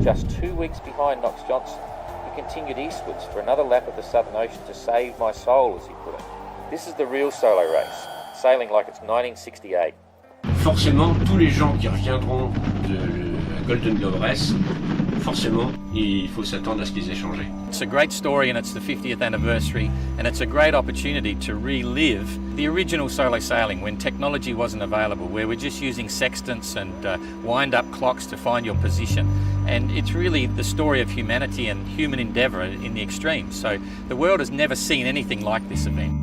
Just 2 weeks behind Knox Johnson, he continued eastwards for another lap of the Southern Ocean to save my soul, as he put it. This is the real solo race, sailing like it's 1968. Forcément, tous les gens qui reviendront de la Golden Globe Race, forcément, il faut s'attendre à ce qu'ils aient changé. It's a great story, and it's the 50th anniversary, and it's a great opportunity to relive the original solo sailing when technology wasn't available, where we're just using sextants and wind-up clocks to find your position. And it's really the story of humanity and human endeavour in the extreme. So the world has never seen anything like this event.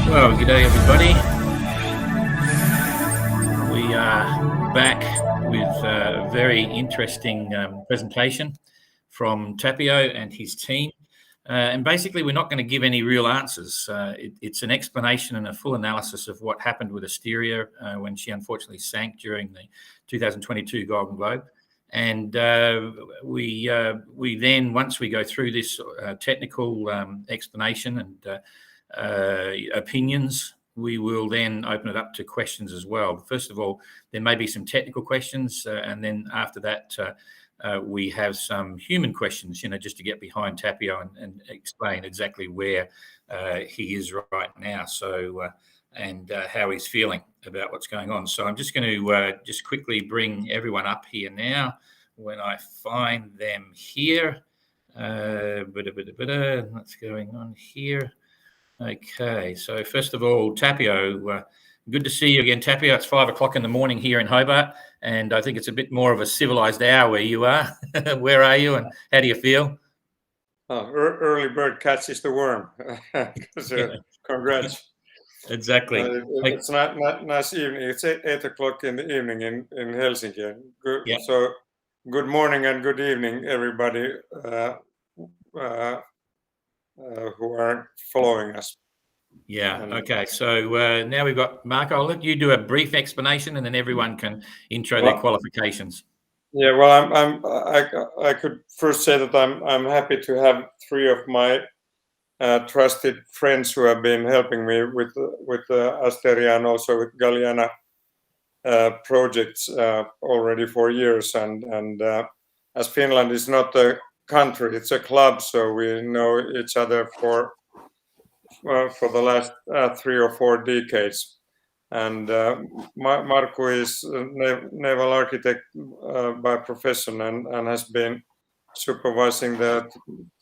Well, good day, everybody. We are back with a very interesting presentation from Tapio and his team. And basically, we're not going to give any real answers. It's an explanation and a full analysis of what happened with Asteria when she unfortunately sank during the 2022 Golden Globe. And we then, once we go through this technical explanation and opinions, we will then open it up to questions as well. First of all, there may be some technical questions, and then after that, we have some human questions, just to get behind Tapio and explain exactly where he is right now. So, and how he's feeling about what's going on. So I'm just going to just quickly bring everyone up here now. When I find them here, what's going on here? Okay, so first of all, Tapio, good to see you again, Tapio. It's 5 o'clock in the morning here in Hobart, and I think it's a bit more of a civilized hour where you are. Where are you, and how do you feel? Early bird catches the worm. Congrats. Exactly. It's not nice evening. It's 8 o'clock in the evening in Helsinki. Good. Yep. So good morning and good evening, everybody who are following us. Yeah. Okay. So now we've got Marco. I'll let you do a brief explanation, and then everyone can intro their qualifications. Yeah. Well, I could first say that I'm happy to have three of my trusted friends who have been helping me with Asteria and also with Galliana projects already for years. And as Finland is not a country, it's a club, so we know each other for the last 3 or 4 decades. And Marco is a naval architect by profession and has been supervising the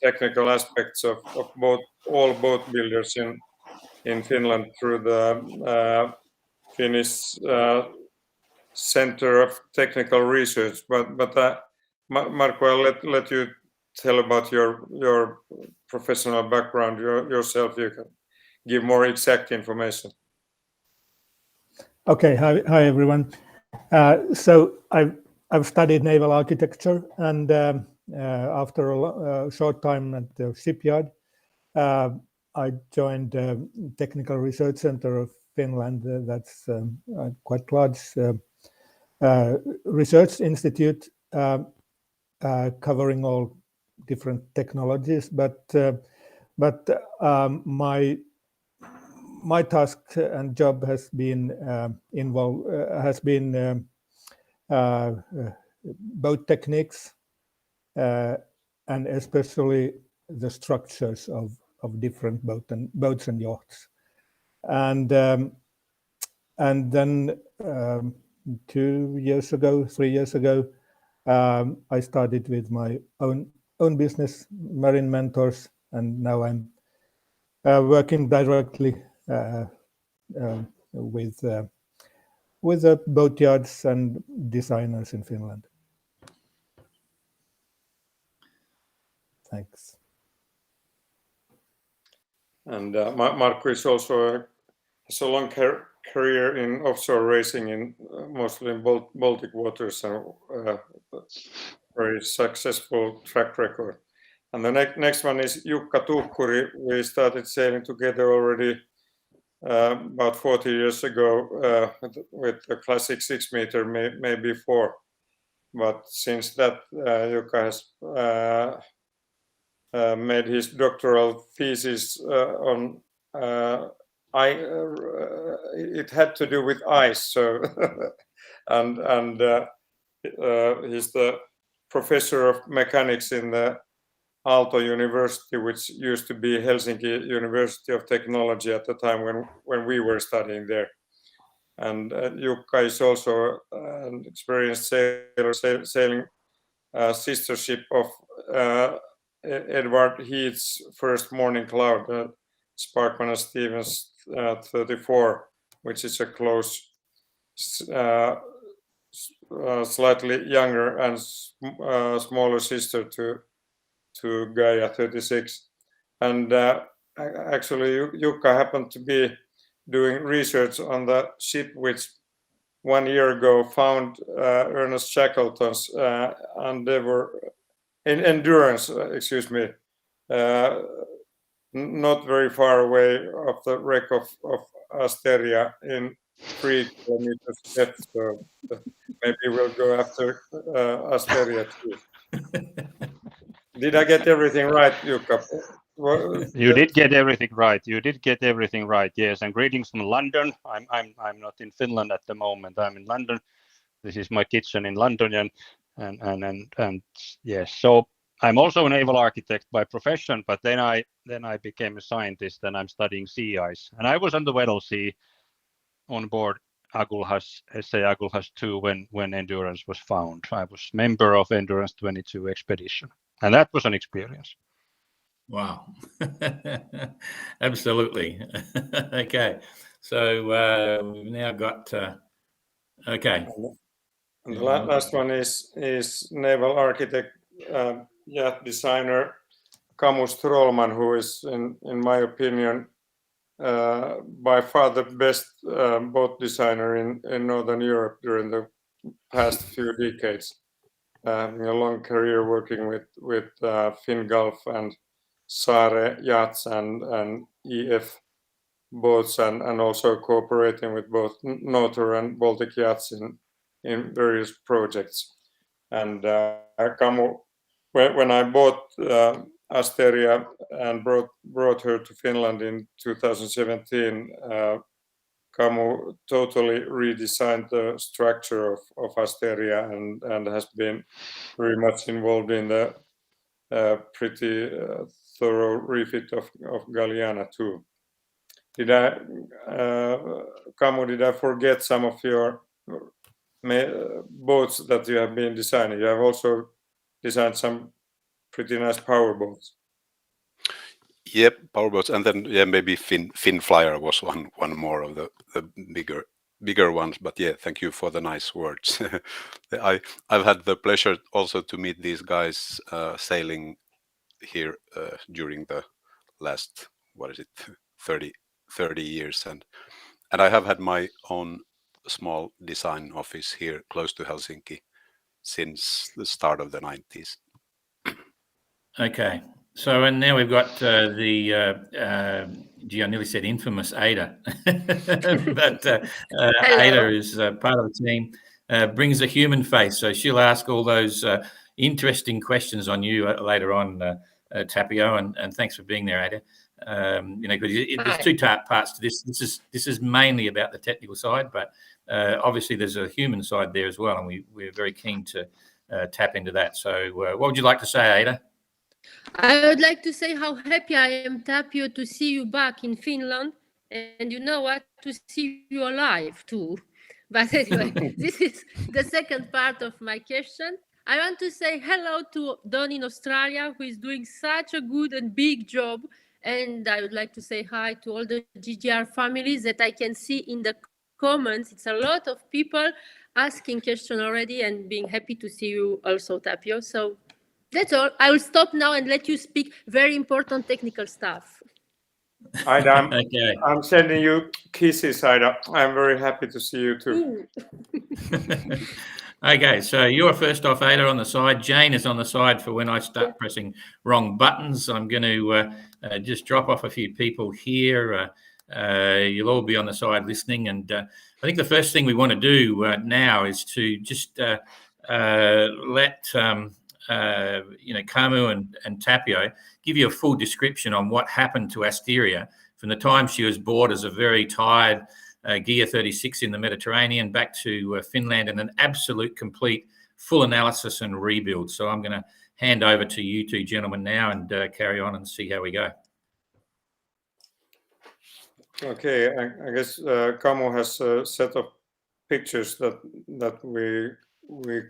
technical aspects of all boat builders in Finland through the Finnish Center of Technical Research. But Marco, I'll let you tell about your professional background yourself. You can give more exact information. Okay. Hi everyone. So I've studied naval architecture, and after a short time at the shipyard, I joined the Technical Research Center of Finland. That's a quite large research institute covering all different technologies. But my task and job has been boat techniques and especially the structures of different boats and yachts. And then 3 years ago, I started with my own business, Marine Mentors, and now I'm working directly with the boatyards and designers in Finland. Thanks. And Markku is also has a long career in offshore racing in mostly in Baltic waters, and very successful track record. And the next one is Jukka Tuukkuri. We started sailing together already about 40 years ago with the classic 6 meter, maybe 4. But since that, Jukka has made his doctoral thesis on it had to do with ice. So and he's the professor of mechanics in the Aalto University, which used to be Helsinki University of Technology at the time when we were studying there. And Jukka is also an experienced sailor, sailing sister ship of Edward Heath's first Morning Cloud, Sparkman and Stevens 34, which is a close, slightly younger and smaller sister to Gaia 36. And actually, Jukka happened to be doing research on the ship which 1 year ago found Ernest Shackleton's Endurance, not very far away of the wreck of Asteria in 3 kilometers depth. So maybe we'll go after Asteria too. Did I get everything right, Jukka? You did get everything right. You did get everything right. Yes, and greetings from London. I'm not in Finland at the moment. I'm in London. This is my kitchen in London, and yes. So I'm also a naval architect by profession, but then I became a scientist, and I'm studying sea ice. And I was on the Weddell Sea on board Agulhas, SA Agulhas 2 when Endurance was found. I was member of Endurance 22 expedition, and that was an experience. Wow. Absolutely. Okay. So we've now got, okay. And the last one is naval architect, yacht designer Kamu Strollman, who is, in my opinion, by far the best boat designer in Northern Europe during the past few decades. Having a long career working with Fingulf and Saare yachts and EF boats, and also cooperating with both Notor and Baltic yachts in various projects. And Kamu, when I bought Asteria and brought her to Finland in 2017, Kamu totally redesigned the structure of Asteria and has been very much involved in the pretty thorough refit of Galliana too. Kamu, did I forget some of your boats that you have been designing? You have also designed some pretty nice power boats. Yep, power boats, and then maybe Finn Flyer was one more of the bigger ones. But yeah, thank you for the nice words. I've had the pleasure also to meet these guys sailing here during the last 30 years, and I have had my own small design office here close to Helsinki since the start of the 90s. Okay, so and now we've got I nearly said infamous Ada, but Ada is part of the team, brings a human face, so she'll ask all those interesting questions on you later on, Tapio, and thanks for being there, Ada. because there's two parts to this. This is mainly about the technical side, but obviously there's a human side there as well, and we're very keen to tap into that. So what would you like to say, Ada? I would like to say how happy I am, Tapio, to see you back in Finland, and you know what, to see you alive too. But anyway, this is the second part of my question. I want to say hello to Don in Australia, who is doing such a good and big job. And I would like to say hi to all the GGR families that I can see in the comments. It's a lot of people asking questions already and being happy to see you also, Tapio. So that's all. I will stop now and let you speak very important technical stuff. Ida, Okay. I'm sending you kisses, Ida. I'm very happy to see you too. Okay, so you're first off, Ada, on the side. Jane is on the side for when I start pressing wrong buttons. I'm going to just drop off a few people here. You'll all be on the side listening. And I think the first thing we want to do now is to just let Kamu and Tapio give you a full description on what happened to Asteria from the time she was bought as a very tired Gear 36 in the Mediterranean back to Finland, and an absolute complete full analysis and rebuild. So I'm going to hand over to you two gentlemen now and carry on and see how we go. Okay, I guess Kamu has a set of pictures that we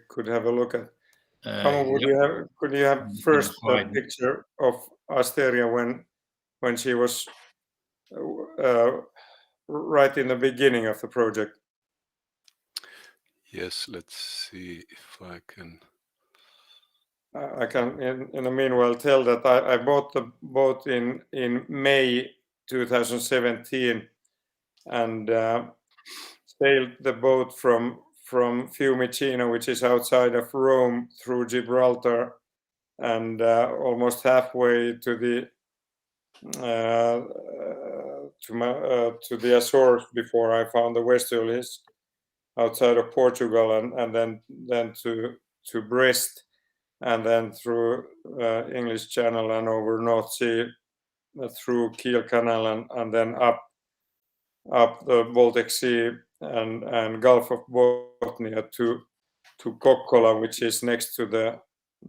could have a look at. Kamu, could you have first a picture of Asteria when she was right in the beginning of the project? Yes, let's see if I can. I can, in the meanwhile, tell that I bought the boat in May 2017 and sailed the boat from Fiumicino, which is outside of Rome, through Gibraltar, and almost halfway to the Azores before I found the West Indies outside of Portugal, and then to Brest, and then through English Channel and over North Sea through Kiel Canal, and then up the Baltic Sea and Gulf of Bothnia to Kokkola, which is next to the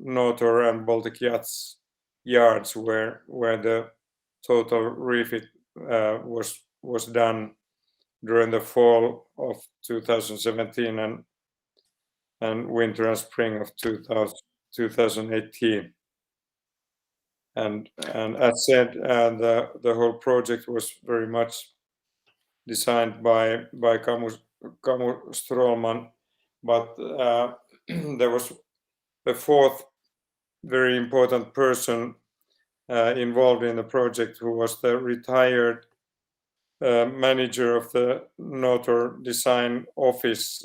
Notor and Baltic Yachts yards, where the total refit was done during the fall of 2017 and winter and spring of 2018. And as said, the whole project was very much designed by Kamu Strollman, but there was a fourth very important person involved in the project, who was the retired manager of the Notor design office,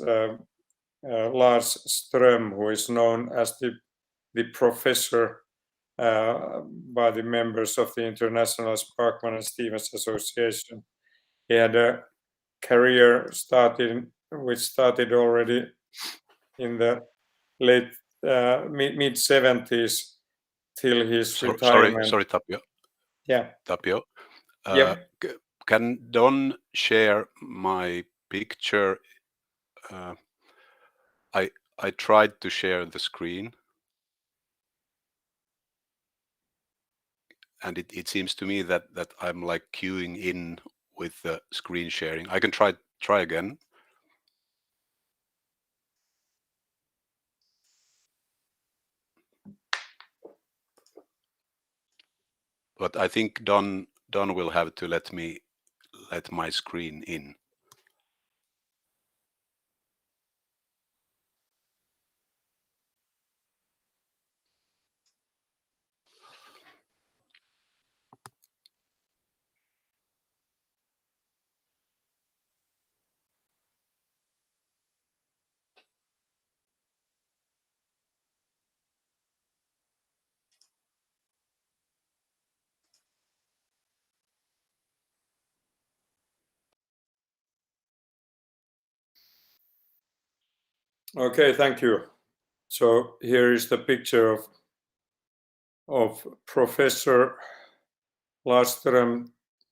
Lars Ström, who is known as the professor by the members of the International Sparkman and Stevens Association. He had a career which started already in the late mid 70s till his retirement. Sorry, Tapio. Yeah. Tapio. Yep. Can Don share my picture? I tried to share the screen, and it seems to me that I'm like queuing in with the screen sharing. I can try again. But I think Don will have to let my screen in. Okay, thank you. So here is the picture of Professor Lars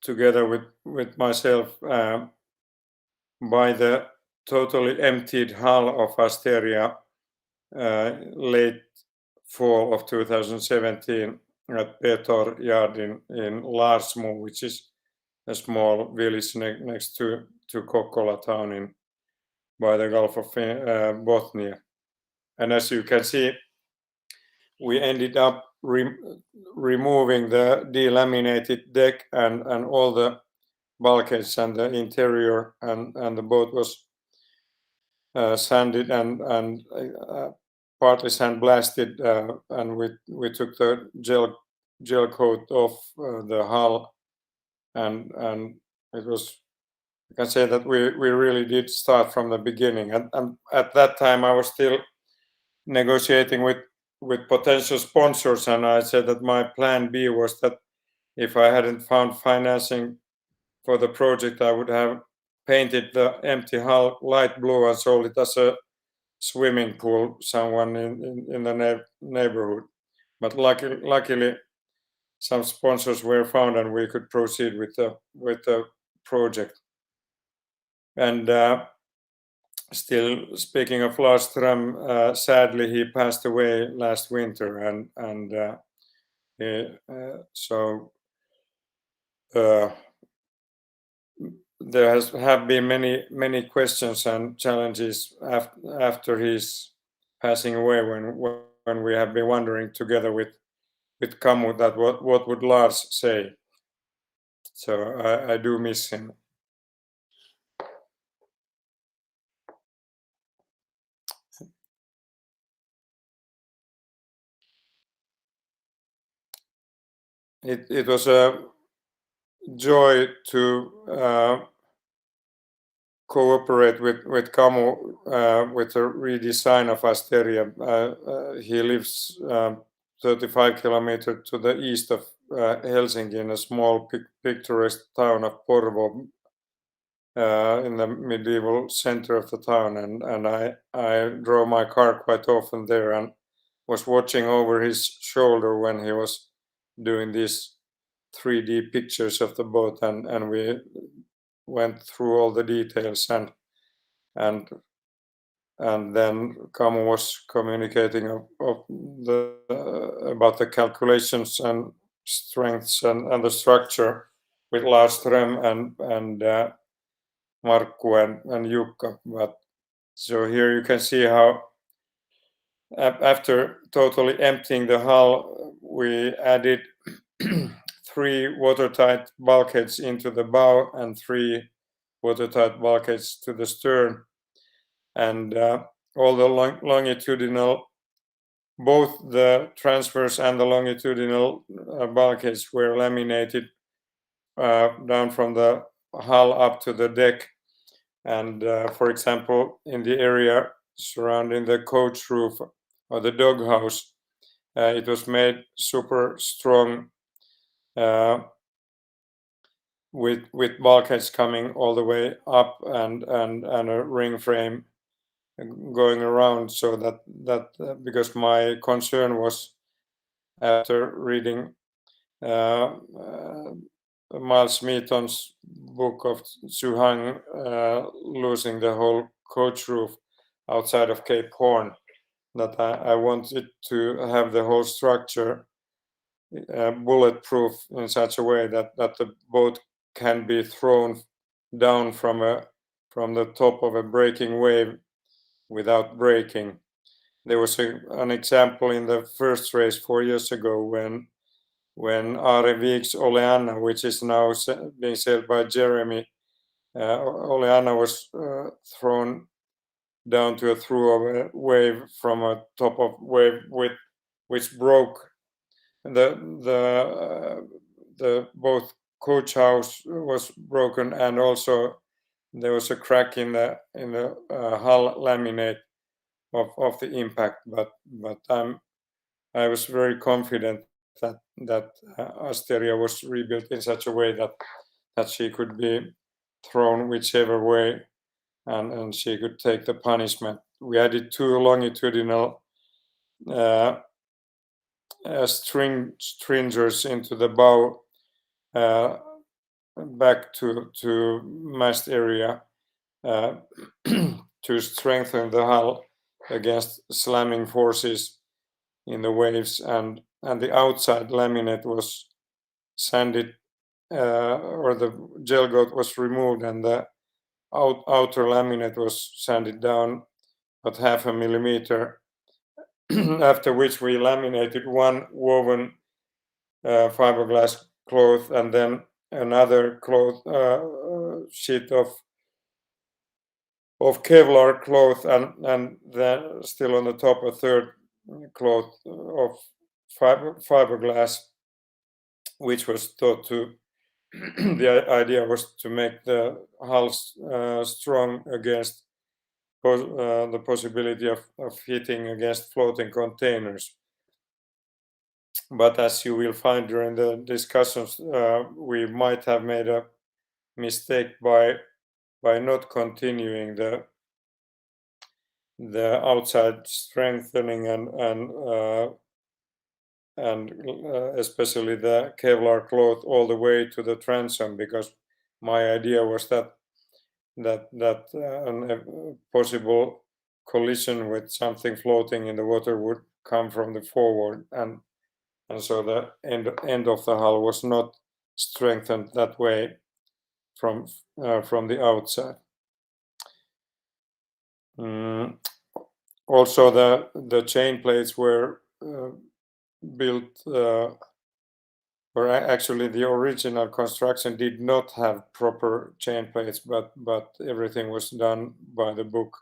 together with myself by the totally emptied hull of Asteria late fall of 2017 at Petor Yard in Larsmo, which is a small village next to Kokkola town by the Gulf of Bothnia. And as you can see, we ended up removing the delaminated deck and all the bulkheads and the interior, and the boat was sanded and partly sandblasted, and we took the gel coat off the hull, and it was, you can say that we really did start from the beginning. And at that time I was still negotiating with potential sponsors, and I said that my plan B was that if I hadn't found financing for the project, I would have painted the empty hull light blue and sold it as a swimming pool someone in the neighborhood. But luckily some sponsors were found and we could proceed with the project. And still, speaking of Lars, sadly he passed away last winter, and so there have been many questions and challenges after his passing away, when we have been wondering together with Kamu that what would Lars say. So I do miss him. It was a joy to cooperate with Kamu with the redesign of Asteria. He lives 35 kilometers to the east of Helsinki, in a small picturesque town of Porvoo, in the medieval center of the town, and I drove my car quite often there and was watching over his shoulder when he was doing these 3D pictures of the boat, and we went through all the details, and then Kamu was communicating about the calculations and strengths and the structure with Lars and Markku and Jukka. But so here you can see how after totally emptying the hull, we added 3 watertight bulkheads into the bow and 3 watertight bulkheads to the stern, and all the longitudinal, both the transverse and the longitudinal bulkheads were laminated down from the hull up to the deck. And for example, in the area surrounding the coach roof or the doghouse, it was made super strong with bulkheads coming all the way up and a ring frame going around, so that because my concern was, after reading Miles Smeaton's book of Suhang, losing the whole coach roof outside of Cape Horn, that I wanted to have the whole structure bulletproof in such a way that the boat can be thrown down from the top of a breaking wave without breaking. There was an example in the first race 4 years ago when Are Viik's Oleana, which is now being sailed by Jeremy, Oleana was thrown down to a through of a wave from a top of wave which broke the both coach house was broken, and also there was a crack in the hull laminate of the impact. But I was very confident that Asteria was rebuilt in such a way that she could be thrown whichever way, and she could take the punishment. We added 2 longitudinal stringers into the bow back to mast area to strengthen the hull against slamming forces in the waves, and the outside laminate was sanded, or the gel coat was removed, and the outer laminate was sanded down at 0.5 millimeter. After which we laminated one woven fiberglass cloth and then another cloth sheet of Kevlar cloth, and then still on the top a third cloth of fiberglass, which was thought to the idea was to make the hull strong against the possibility of hitting against floating containers. But as you will find during the discussions, we might have made a mistake by not continuing the outside strengthening and especially the Kevlar cloth all the way to the transom, because my idea was that a possible collision with something floating in the water would come from the forward, and so the end of the hull was not strengthened that way from the outside. Also, the chain plates were built, or actually the original construction did not have proper chain plates, but everything was done by the book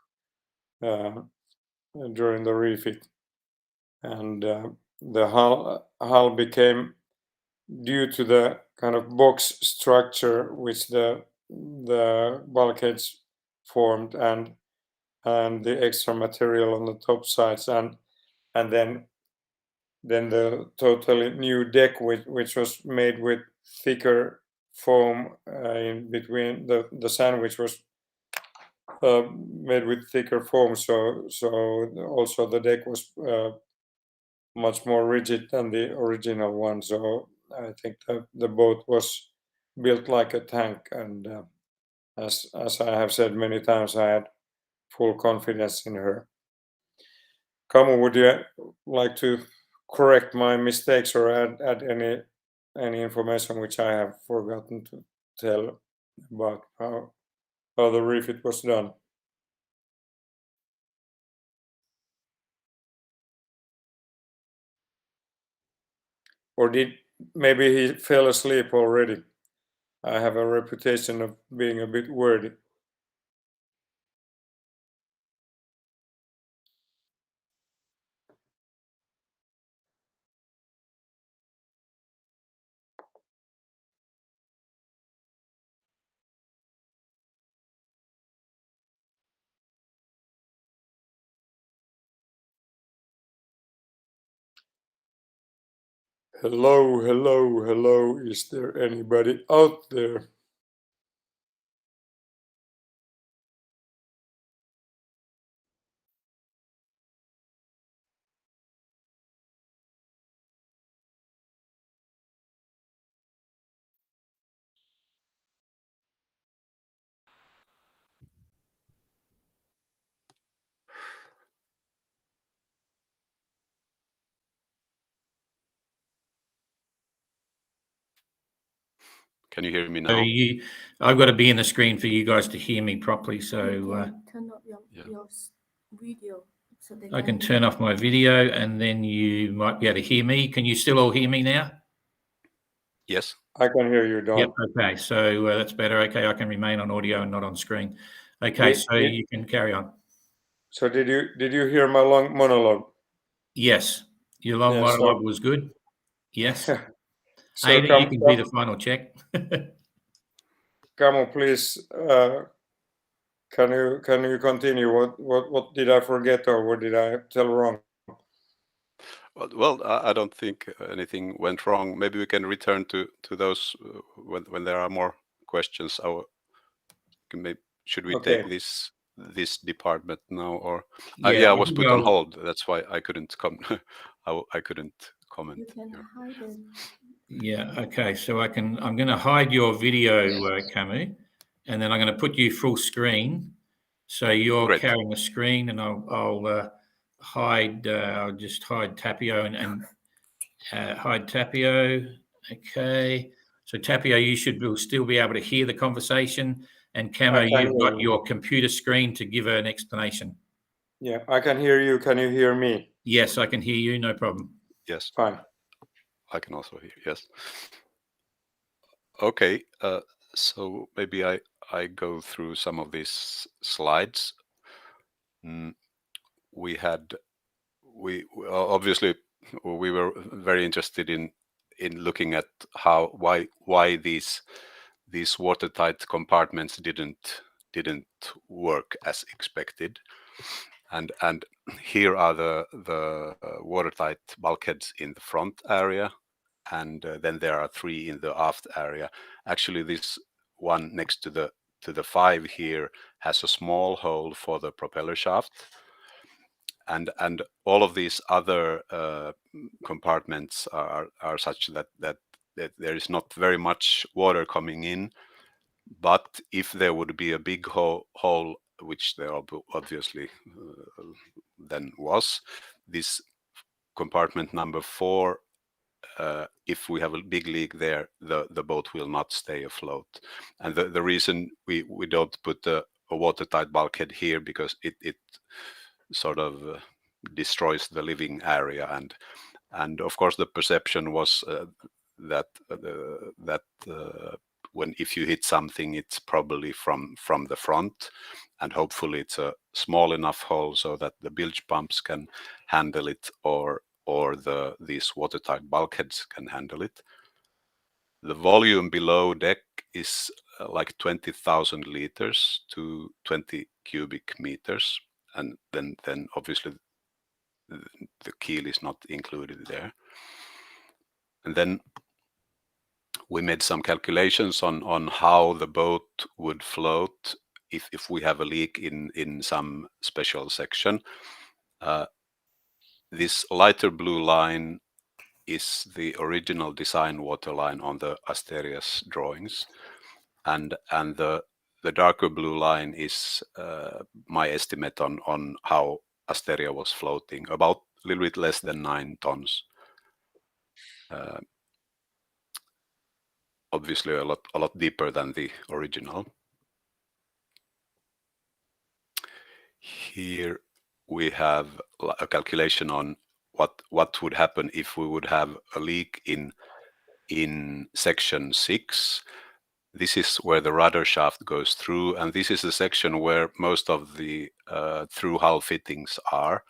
during the refit, and the hull became, due to the kind of box structure which the bulkheads formed, and the extra material on the top sides, and then the totally new deck, which was made with thicker foam in between the sandwich was made with thicker foam, so also the deck was much more rigid than the original one. So I think the boat was built like a tank, and as I have said many times, I had full confidence in her. Kamu, would you like to correct my mistakes or add any information which I have forgotten to tell about how the refit was done? Or maybe he fell asleep already? I have a reputation of being a bit wordy. Hello, hello, hello. Is there anybody out there? Can you hear me So now? I've got to be in the screen for you guys to hear me properly. So turn off your video. So I can turn off my video, and then you might be able to hear me. Can you still all hear me now? Yes. I can hear you, Don. Yep. Okay. So that's better. Okay. I can remain on audio and not on screen. Okay. So you can carry on. So did you hear my long monologue? Yes. Your long monologue was good. Yes. So Ada, you can be the final check. Kamu, please, can you continue? What did I forget, or what did I tell wrong? Well, I don't think anything went wrong. Maybe we can return to those when there are more questions. Should we take this department now, or I was put on hold. That's why I couldn't come. I couldn't comment. You can hide Yeah. Okay. So I'm going to hide your video, Camus, and then I'm going to put you full screen. So you're Great. carrying the screen, and I'll hide. I'll just hide Tapio and hide Tapio. Okay. So Tapio, you will still be able to hear the conversation, and Camo, you've got your computer screen to give an explanation. Yeah, I can hear you. Can you hear me? Yes, I can hear you. No problem. Yes. Fine. I can also hear. Yes. Okay. So maybe I go through some of these slides. We obviously we were very interested in looking at why these watertight compartments didn't work as expected, and here are the watertight bulkheads in the front area, and then there are 3 in the aft area. Actually, this one next to the 5 here has a small hole for the propeller shaft, and all of these other compartments are such that there is not very much water coming in. But if there would be a big hole, which there obviously then was, this compartment number 4, if we have a big leak there, the boat will not stay afloat. And the reason we don't put a watertight bulkhead here, because it sort of destroys the living area, and of course the perception was that when if you hit something, it's probably from the front, and hopefully it's a small enough hole so that the bilge pumps can handle it, or these watertight bulkheads can handle it. The volume below deck is like 20,000 liters to 20 cubic meters, and then obviously the keel is not included there. And then we made some calculations on how the boat would float if we have a leak in some special section. This lighter blue line is the original design waterline on the Asteria's drawings, and the darker blue line is my estimate on how Asteria was floating, about a little bit less than 9 tons. Obviously a lot deeper than the original. Here we have a calculation on what would happen if we would have a leak in section 6. This is where the rudder shaft goes through, and this is the section where most of the through hull fittings are.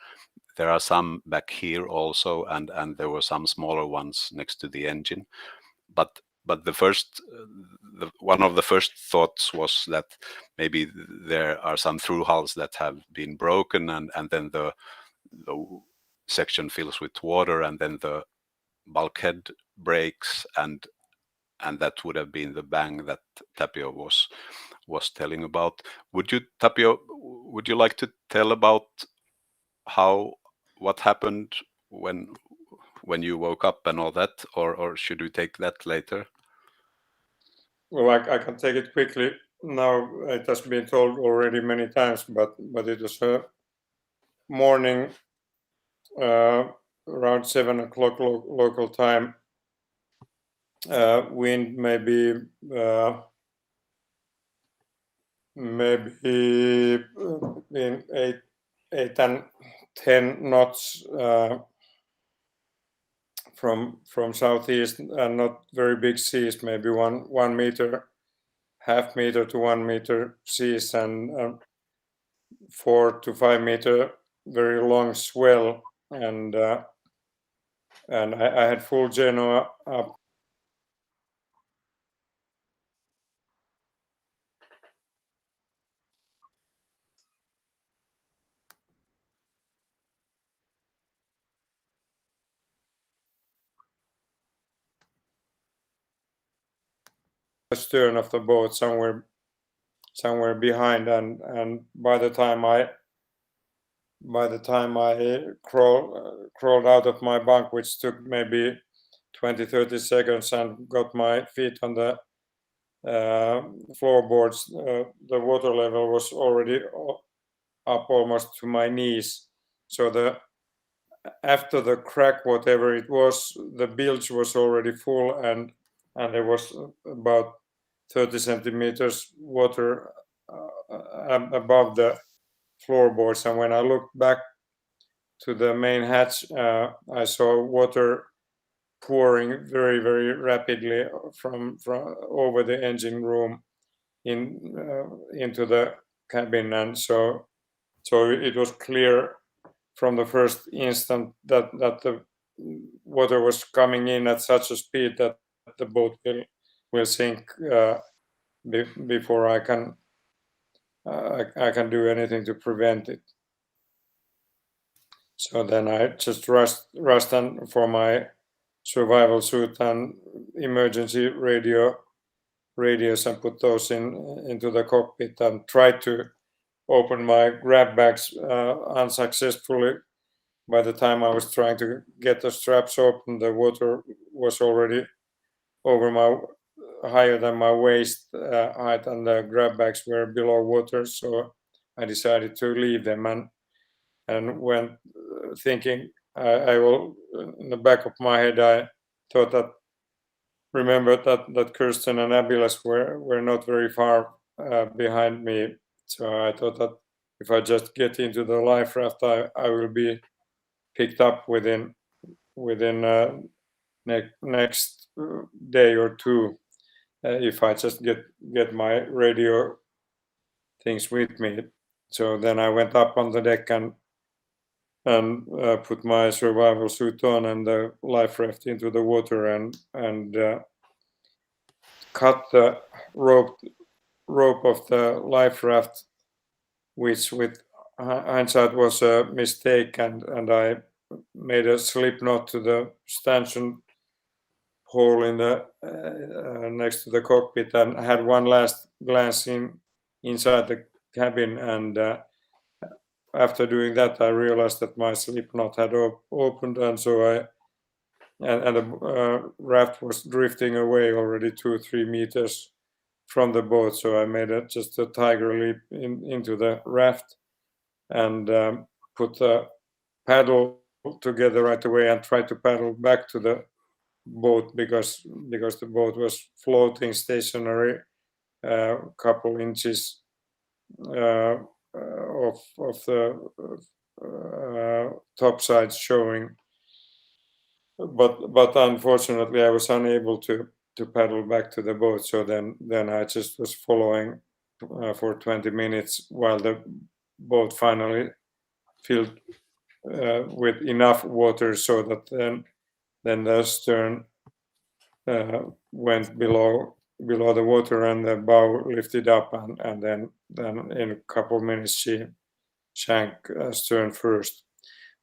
There are some back here also, and there were some smaller ones next to the engine. But the first, one of the first thoughts was that maybe there are some through hulls that have been broken, and then the section fills with water, and then the bulkhead breaks, and that would have been the bang that Tapio was telling about. Tapio, would you like to tell about what happened when you woke up and all that, or should we take that later? Well, I can take it quickly. Now it has been told already many times, but it was a morning around 7 o'clock local time. Wind maybe in 8 and 10 knots from southeast, and not very big seas, maybe 1 meter, half meter to 1 meter seas, and 4 to 5 meter very long swell, and I had full Genoa up. Stern of the boat somewhere behind, and by the time I crawled out of my bunk, which took maybe 20-30 seconds and got my feet on the floorboards, the water level was already up almost to my knees. So after the crack, whatever it was, the bilge was already full, and there was about 30 centimeters water above the floorboards. And when I looked back to the main hatch, I saw water pouring very, very rapidly from over the engine room into the cabin, and so it was clear from the first instant that the water was coming in at such a speed that the boat will sink before I can do anything to prevent it. So then I just rushed for my survival suit and emergency radios and put those into the cockpit and tried to open my grab bags unsuccessfully. By the time I was trying to get the straps open, the water was already higher than my waist height, and the grab bags were below water. So I decided to leave them and went thinking I will. In the back of my head, I thought remembered that Kirsten and Abilas were not very far behind me. So I thought that if I just get into the life raft, I will be picked up within next day or two if I just get my radio things with me. So then I went up on the deck and put my survival suit on and the life raft into the water and cut the rope of the life raft, which with hindsight was a mistake, and I made a slip knot to the stanchion hole in the next to the cockpit, and had one last glance inside the cabin, and after doing that I realized that my slip knot had opened, and so the raft was drifting away already 2-3 meters from the boat. So I made just a tiger leap into the raft and put the paddle together right away and tried to paddle back to the boat because the boat was floating stationary a couple inches of the top side showing, but unfortunately I was unable to paddle back to the boat. So then I just was following for 20 minutes while the boat finally filled with enough water so that then the stern went below the water and the bow lifted up, and then in a couple of minutes she sank stern first.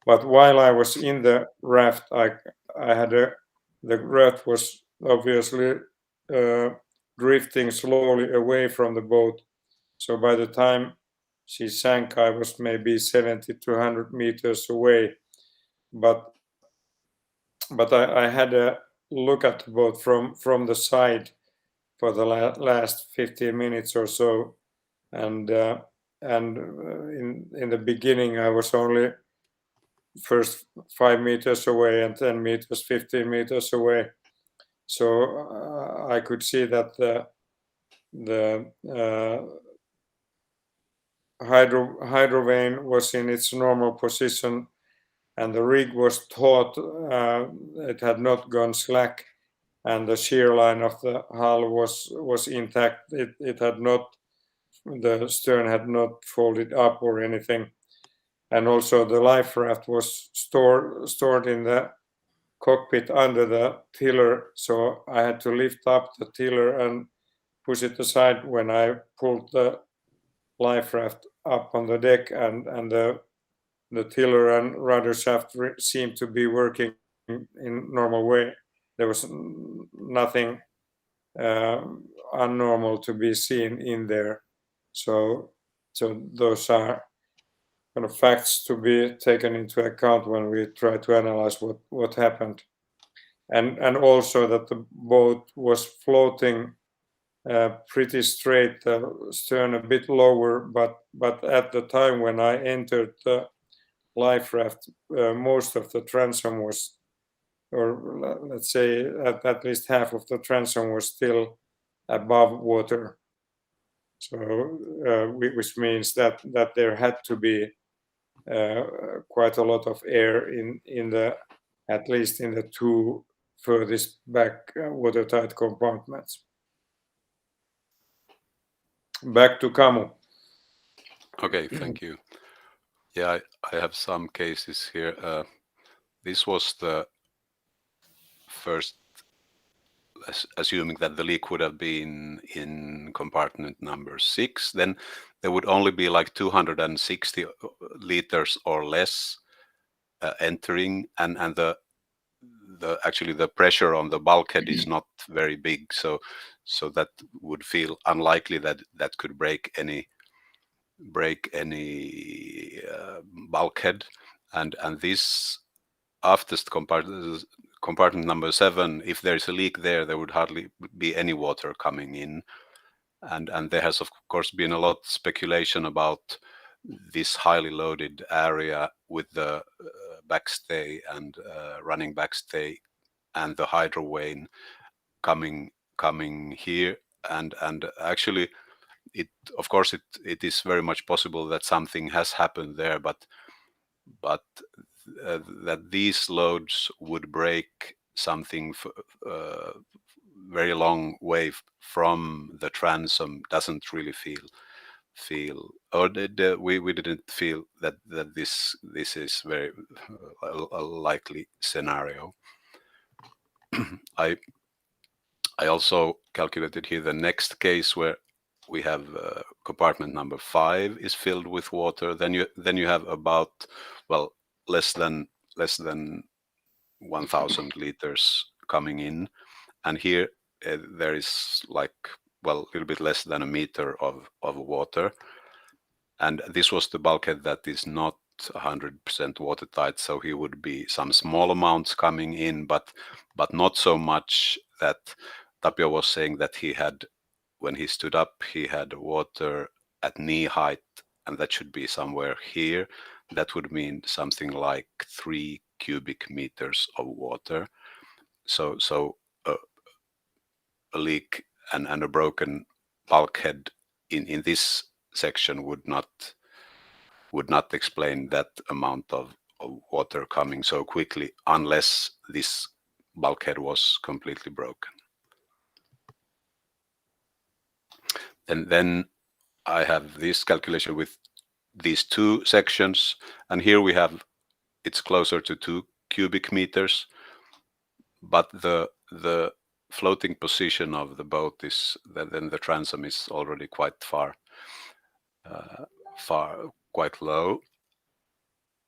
But while I was in the raft, I had the raft was obviously drifting slowly away from the boat. So by the time she sank, I was maybe 70 to 100 meters away. But I had a look at the boat from the side for the last 15 minutes or so, and in the beginning I was only first 5 meters away and 10 meters, 15 meters away. So I could see that the hydrovane was in its normal position, and the rig was taut. It had not gone slack, and the shear line of the hull was intact. It had not, the stern had not folded up or anything. And also the life raft was stored in the cockpit under the tiller, so I had to lift up the tiller and push it aside when I pulled the life raft up on the deck, and the tiller and rudder shaft seemed to be working in normal way. There was nothing unnormal to be seen in there. So those are kind of facts to be taken into account when we try to analyze what happened. and also that the boat was floating pretty straight, stern a bit lower, but at the time when I entered the life raft, most of the transom was, or let's say at least half of the transom was still above water. So, which means that there had to be quite a lot of air in the, at least in the two furthest back watertight compartments. Back to Kamu. Okay, thank you. Yeah, I have some cases here. This was the first, assuming that the leak would have been in compartment number 6, then there would only be like 260 liters or less entering, and the actually the pressure on the bulkhead is not very big, so that would feel unlikely that that could break any bulkhead, and this aftest compartment number 7, if there's a leak there would hardly be any water coming in, and there has of course been a lot of speculation about this highly loaded area with the backstay and running backstay and the hydro vane coming here, and actually it of course it is very much possible that something has happened there, but that these loads would break something very long way from the transom doesn't really feel, or we didn't feel that this is very a likely scenario. I also calculated here the next case where we have compartment number 5 is filled with water. Then you have about, well, less than 1,000 liters coming in, and here there is like, well, a little bit less than a meter of water, and this was the bulkhead that is not 100% watertight, so he would be some small amounts coming in, but not so much that Tapio was saying that he had, when he stood up, he had water at knee height, and that should be somewhere here. That would mean something like 3 cubic meters of water. So a leak and a broken bulkhead in this section would not explain that amount of water coming so quickly, unless this bulkhead was completely broken. And then I have this calculation with these 2 sections, and here we have, it's closer to 2 cubic meters, but the floating position of the boat is, then the transom is already quite far, quite low,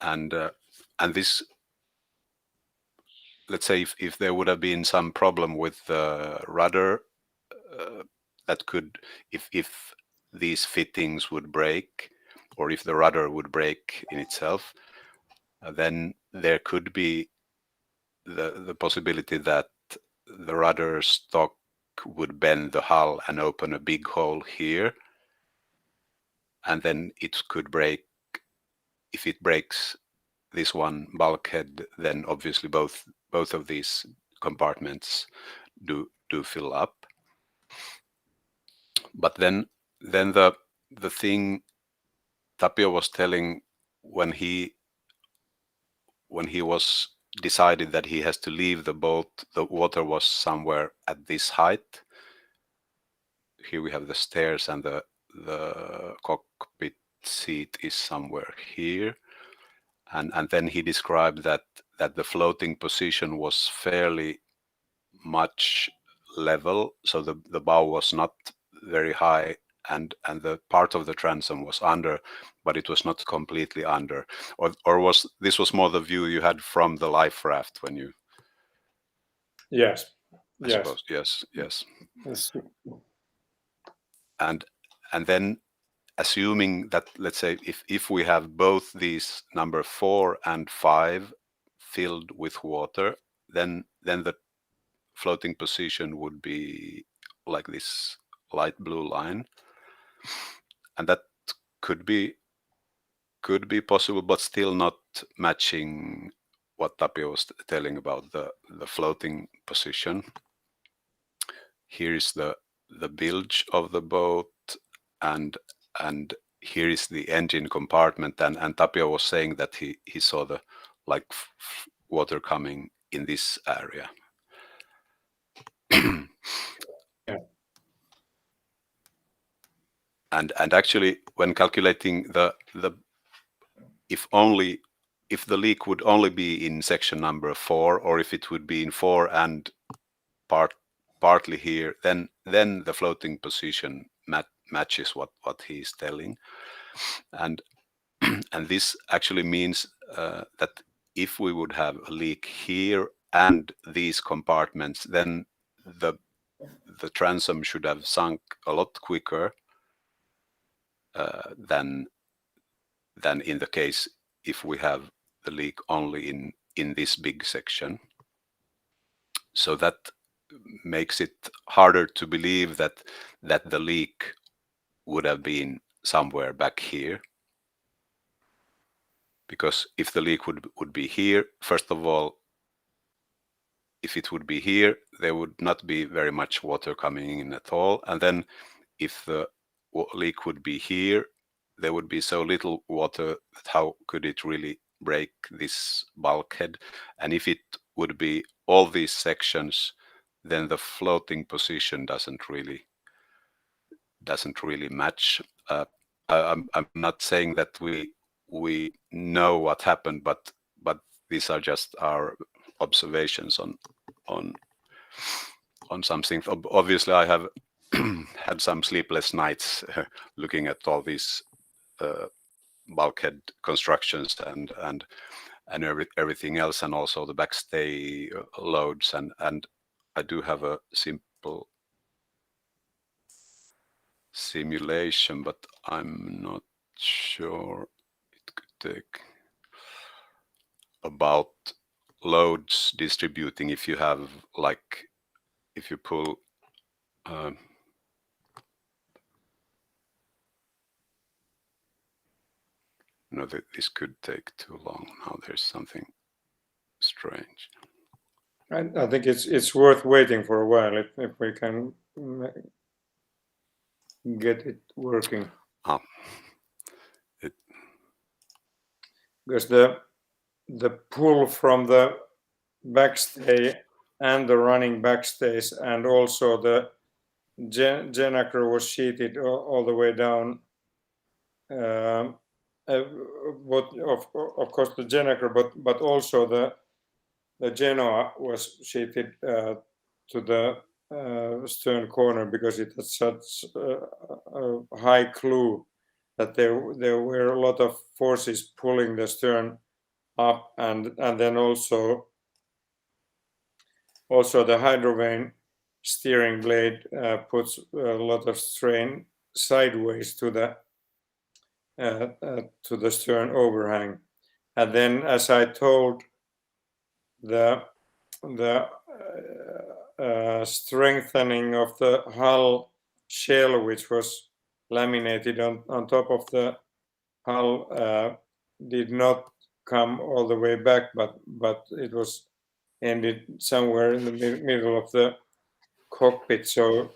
and this, let's say if there would have been some problem with the rudder, that could, if these fittings would break, or if the rudder would break in itself, then there could be the possibility that the rudder stock would bend the hull and open a big hole here, and then it could break. If it breaks this one bulkhead, then obviously both of these compartments do fill up. But then the thing Tapio was telling when he was decided that he has to leave the boat, the water was somewhere at this height. Here we have the stairs, and the cockpit seat is somewhere here, and then he described that the floating position was fairly much level, so the bow was not very high, and the part of the transom was under, but it was not completely under, or was this was more the view you had from the life raft when you? Yes. I suppose yes. And then assuming that, let's say if we have both these number 4 and 5 filled with water, then the floating position would be like this light blue line, and that could be possible, but still not matching what Tapio was telling about the floating position. Here is the bilge of the boat, and here is the engine compartment, and Tapio was saying that he saw the water coming in this area. Yeah. And actually, when calculating if the leak would only be in section number 4, or if it would be in 4 and partly here, then the floating position matches what he's telling, and this actually means that if we would have a leak here and these compartments, then the transom should have sunk a lot quicker than in the case if we have the leak only in this big section. So that makes it harder to believe that the leak would have been somewhere back here, because if the leak would be here, first of all, if it would be here, there would not be very much water coming in at all, and then if the leak would be here, there would be so little water that how could it really break this bulkhead? And if it would be all these sections, then the floating position doesn't really match. I'm not saying that we know what happened, but these are just our observations on something. Obviously, I have had some sleepless nights looking at all these bulkhead constructions and everything else, and also the backstay loads, and I do have a simple simulation, but I'm not sure it could take about loads distributing if you have if you pull no, this could take too long. Now there's something strange. I think it's worth waiting for a while if we can get it working. Because the pull from the backstay and the running backstays, and also the gennaker was sheeted all the way down. Of course the gennaker, but also the genoa was sheeted to the stern corner, because it had such a high clew that there were a lot of forces pulling the stern up, and then also the hydrovane steering blade puts a lot of strain sideways to the stern overhang. And then, as I told, the strengthening of the hull shell, which was laminated on top of the hull, did not come all the way back, but it was ended somewhere in the middle of the cockpit. So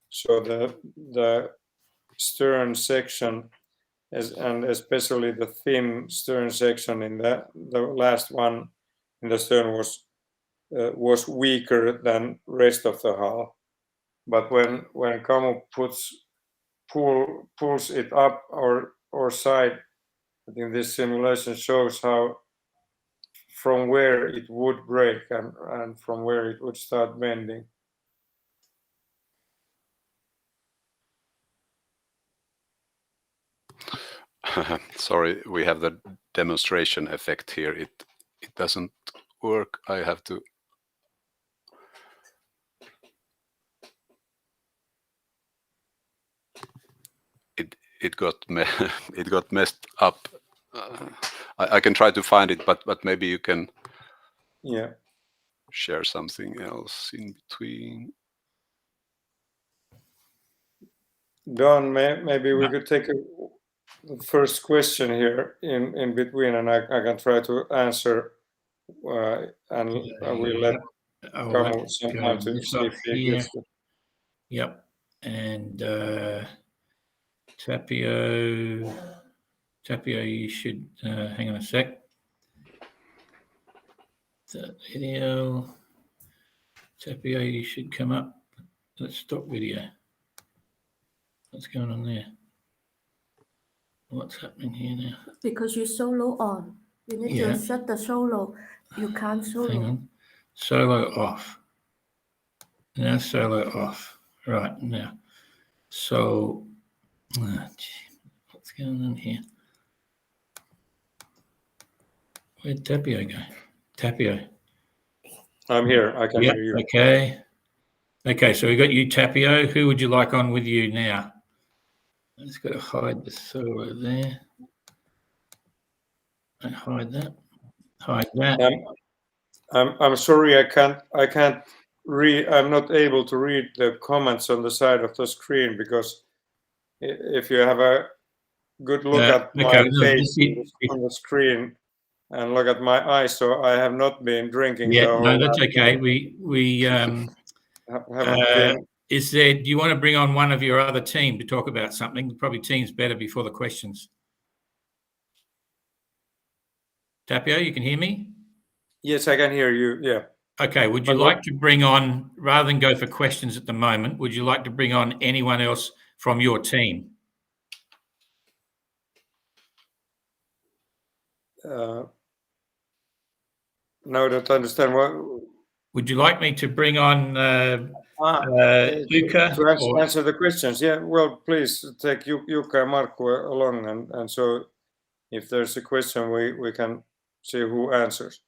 the stern section, and especially the thin stern section in the last one in the stern was weaker than rest of the hull. But when Kamu pulls it up or side, I think this simulation shows how from where it would break and from where it would start bending. Sorry, we have the demonstration effect here. It doesn't work. I have to. It got messed up. I can try to find it, but maybe you can. Yeah. share something else in between. Don, maybe we could take the first question here in between, and I can try to answer, and we'll let Kamu some time to see if he gets it. Yep. And Tapio, you should hang on a sec. The video, Tapio, you should come up. Let's stop video. What's going on there? What's happening here now? Because you solo on. You need to shut the solo. You can't solo. Hang on. Solo off. Now solo off. Right now. So, what's going on here? Where'd Tapio go? Tapio. I'm here. I can hear you. Okay. Okay, so we got you, Tapio. Who would you like on with you now? I just got to hide the solo there. And hide that. Hide that. I'm sorry, I can't read. I'm not able to read the comments on the side of the screen, because if you have a good look at my face on the screen and look at my eyes, so I have not been drinking. Yeah, no, that's okay. We haven't been. Is there? Do you want to bring on one of your other team to talk about something? Probably team's better before the questions. Tapio, you can hear me? Yes, I can hear you. Yeah. Okay. Would you like to bring on, rather than go for questions at the moment, would you like to bring on anyone else from your team? No, I don't understand. What would you like me to bring on Uka to answer the questions? Yeah, well, please take Uka and Markku along, and so if there's a question, we can see who answers.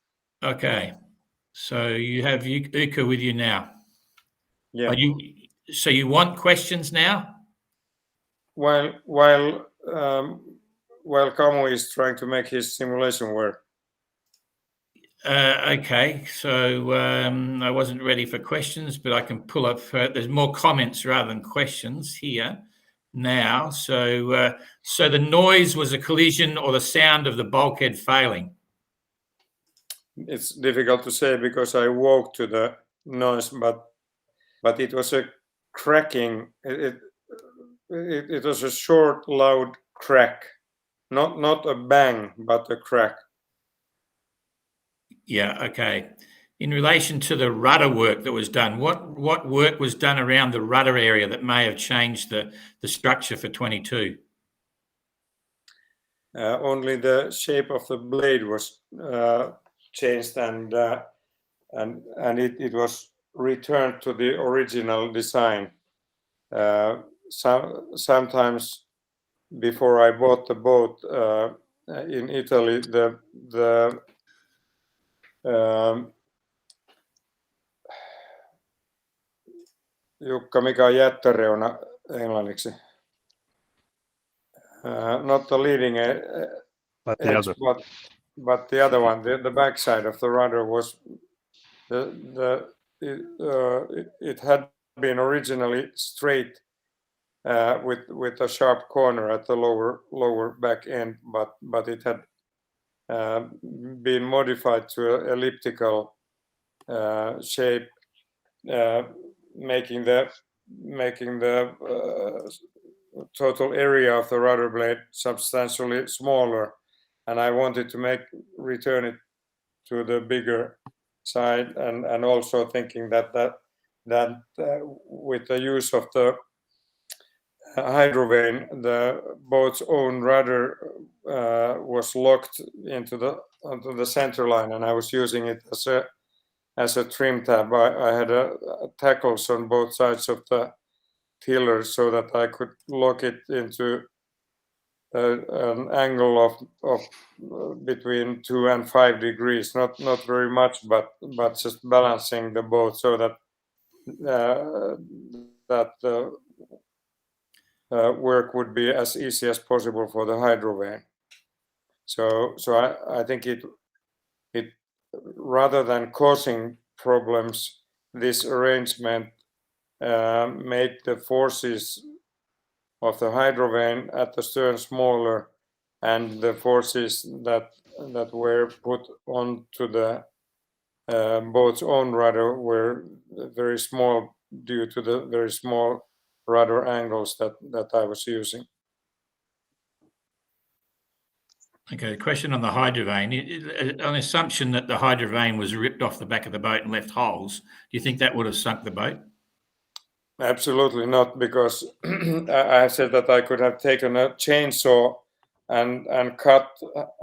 Okay, so you have Uka with you now. Yeah. So you want questions now? While Kamu is trying to make his simulation work. Okay, so I wasn't ready for questions, but I can pull up. There's more comments rather than questions here now. So, so the noise was a collision or the sound of the bulkhead failing? It's difficult to say because I woke to the noise, but it was a cracking. It was a short, loud crack, not a bang, but a crack. Yeah, okay. In relation to the rudder work that was done, what work was done around the rudder area that may have changed the structure for 22? Only the shape of the blade was changed, and it was returned to the original design. Sometimes before I bought the boat in Italy, Jukka, mikä on jättöreuna englanniksi? Not the leading but the edge, other. but the other one, the backside of the rudder was it had been originally straight with a sharp corner at the lower back end, but it had been modified to an elliptical shape, making the total area of the rudder blade substantially smaller, and I wanted to return it to the bigger side, and also thinking that with the use of the hydrovane, the boat's own rudder was locked onto the center line, and I was using it as a trim tab. I had tackles on both sides of the tiller so that I could lock it into an angle of between 2 and 5 degrees, not very much, but just balancing the boat so that the work would be as easy as possible for the hydrovane. So I think it rather than causing problems, this arrangement made the forces of the hydrovane at the stern smaller, and the forces that were put onto the boat's own rudder were very small due to the very small rudder angles that I was using. Okay, question on the hydrovane. On the assumption that the hydrovane was ripped off the back of the boat and left holes, do you think that would have sunk the boat? Absolutely not, because I said that I could have taken a chainsaw and cut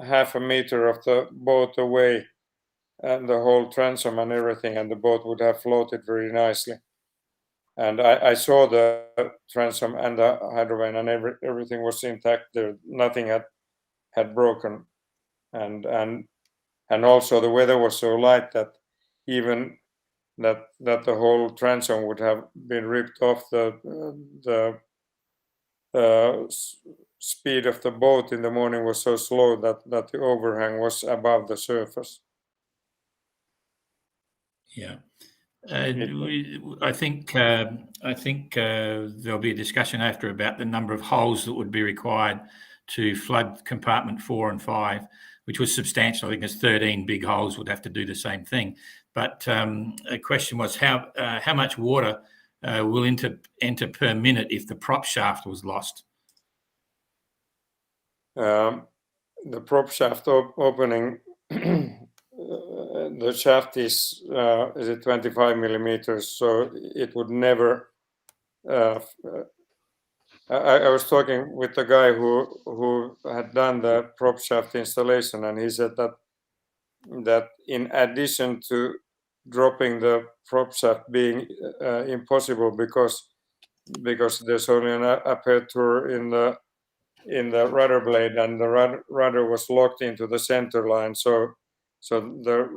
0.5 meter of the boat away, and the whole transom and everything, and the boat would have floated very nicely. And I saw the transom and the hydrovane, and everything was intact there. Nothing had broken, and also the weather was so light that even that the whole transom would have been ripped off. The speed of the boat in the morning was so slow that the overhang was above the surface. Yeah. I think there'll be a discussion after about the number of holes that would be required to flood compartment 4 and 5, which was substantial. I think there's 13 big holes would have to do the same thing. But a question was how much water will enter per minute if the prop shaft was lost? The prop shaft opening, the shaft is it 25 millimeters, so it would never. I was talking with the guy who had done the prop shaft installation, and he said that in addition to dropping the prop shaft being impossible because there's only an aperture in the rudder blade, and the rudder was locked into the center line, so the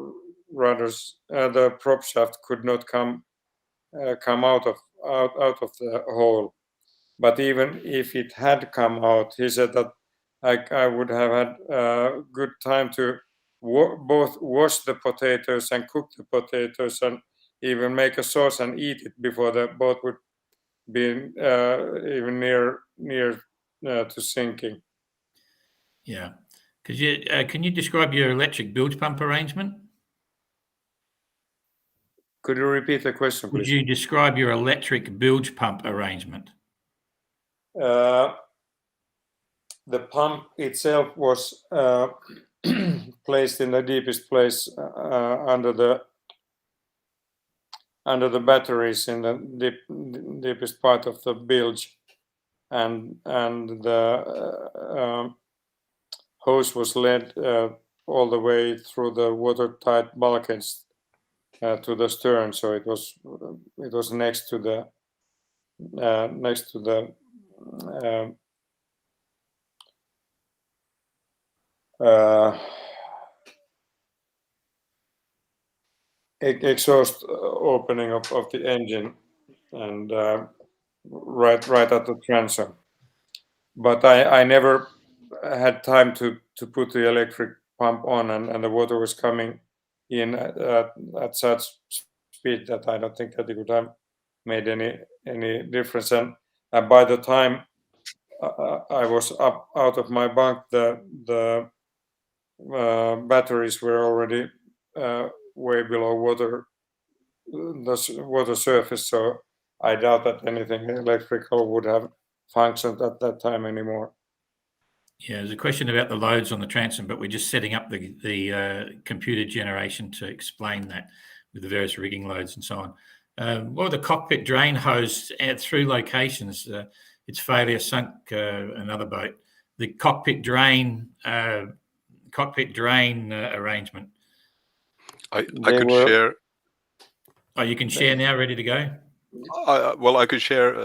the prop shaft could not come out of the hole. But even if it had come out, he said that I would have had good time to both wash the potatoes and cook the potatoes and even make a sauce and eat it before the boat would be even near to sinking. Yeah. Can you describe your electric bilge pump arrangement? Could you repeat the question, please? Could you describe your electric bilge pump arrangement? The pump itself was placed in the deepest place under the batteries in the deepest part of the bilge, and the hose was led all the way through the watertight bulkheads to the stern, so it was next to the exhaust opening of the engine, and right at the transom. But I never had time to put the electric pump on, and the water was coming in at such speed that I don't think that it would have made any difference. And by the time I was up out of my bunk, the batteries were already way below the water surface, so I doubt that anything electrical would have functioned at that time anymore. Yeah, there's a question about the loads on the transom, but we're just setting up the computer generation to explain that with the various rigging loads and so on. What were the cockpit drain hose at through locations? Its failure sunk another boat. The cockpit drain arrangement. I could share. Oh, you can share now. Ready to go? Well, I could share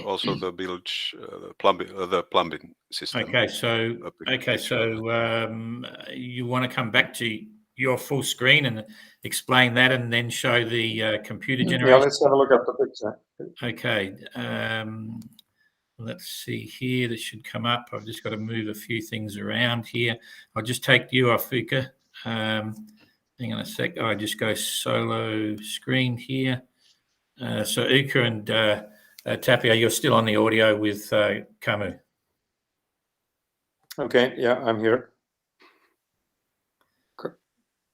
also the bilge the plumbing system. Okay, so you want to come back to your full screen and explain that, and then show the computer generation. Yeah, let's have a look at the picture. Okay, let's see here. This should come up. I've just got to move a few things around here. I'll just take you off, Fuka. hang on a sec. I just go solo screen here. So Uka and Tapio, you're still on the audio with Kamu. Okay, yeah, I'm here.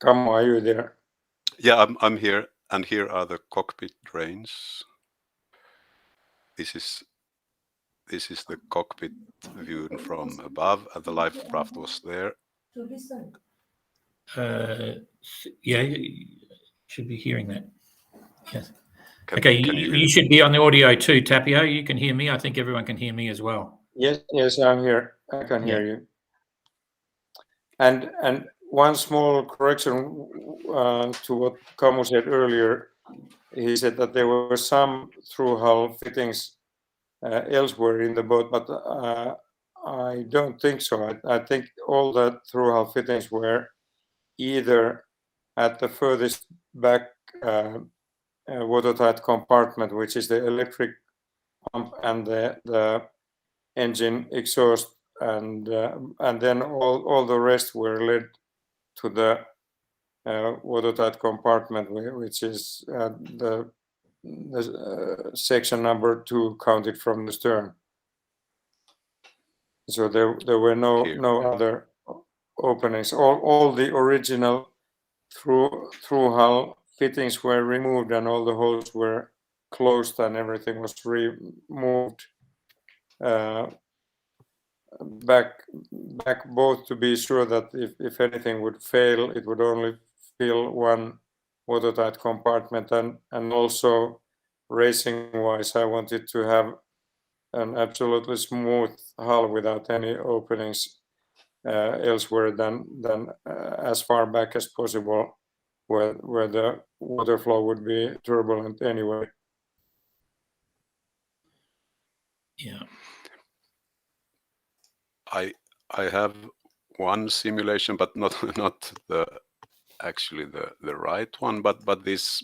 Kamu, are you there? Yeah, I'm here, and here are the cockpit drains. This is the cockpit view from above, and the life raft was there. Yeah, you should be hearing that. Yes. Can you hear? should be on the audio too, Tapio. You can hear me. I think everyone can hear me as well. Yes, I'm here. I can hear you. And one small correction to what Kamu said earlier. He said that there were some through hull fittings elsewhere in the boat, but I don't think so. I think all the through hull fittings were either at the furthest back watertight compartment, which is the electric pump and the engine exhaust, and then all the rest were led to the watertight compartment, which is the section number 2 counted from the stern. So there were no other openings. All the original through hull fittings were removed, and all the holes were closed, and everything was removed back both to be sure that if anything would fail, it would only fill one watertight compartment, and also racing wise, I wanted to have an absolutely smooth hull without any openings elsewhere than as far back as possible, where the water flow would be turbulent anyway. Yeah. I have one simulation, but not actually the right one, but this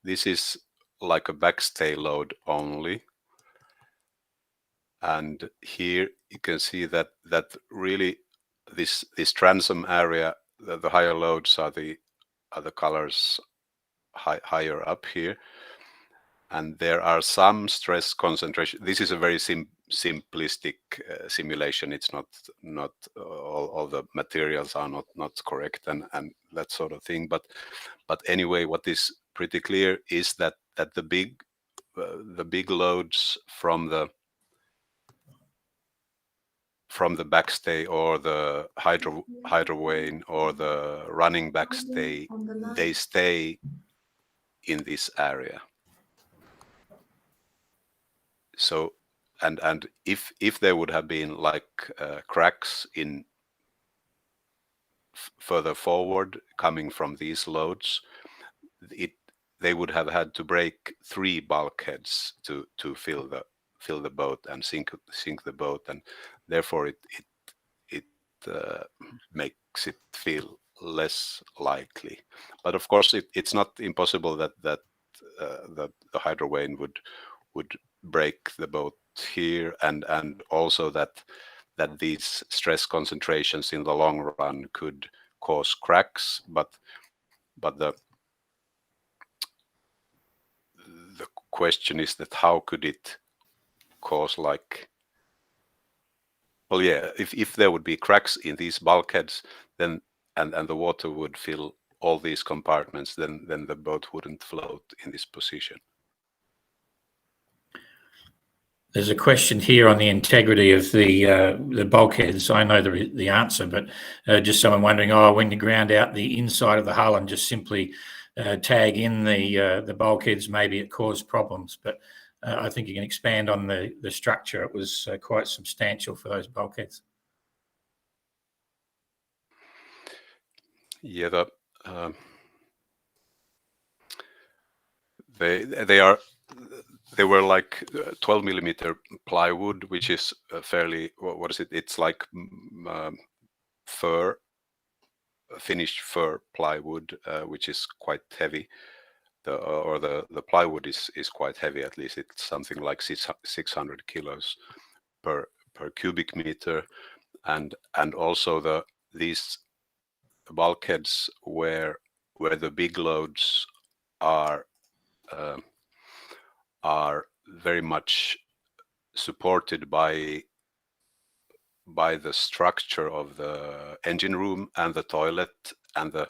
is like a backstay load only, and here you can see that really this transom area, the higher loads are the colors higher up here, and there are some stress concentration. This is a very simplistic simulation. It's not all the materials are not correct and that sort of thing. But anyway, what is pretty clear is that the big loads from the backstay or the hydro vane or the running backstay, they stay in this area. So and if there would have been like cracks in further forward coming from these loads, they would have had to break 3 bulkheads to fill the boat and sink the boat, and therefore it makes it feel less likely. But of course, it's not impossible that the hydro vane would break the boat here, and also that these stress concentrations in the long run could cause cracks, but the question is that how could it cause, like, well, yeah, if there would be cracks in these bulkheads, then and the water would fill all these compartments, then the boat wouldn't float in this position. There's a question here on the integrity of the bulkheads. I know the answer, but just someone wondering, when you ground out the inside of the hull and just simply tag in the bulkheads, maybe it caused problems. But I think you can expand on the structure. It was quite substantial for those bulkheads. Yeah, they were like 12 millimeter plywood, which is fairly, what is it? It's like finished fir plywood, which is quite heavy. The plywood is quite heavy. At least it's something like 600 kilos per cubic meter, and also these bulkheads were where the big loads are very much supported by the structure of the engine room and the toilet and the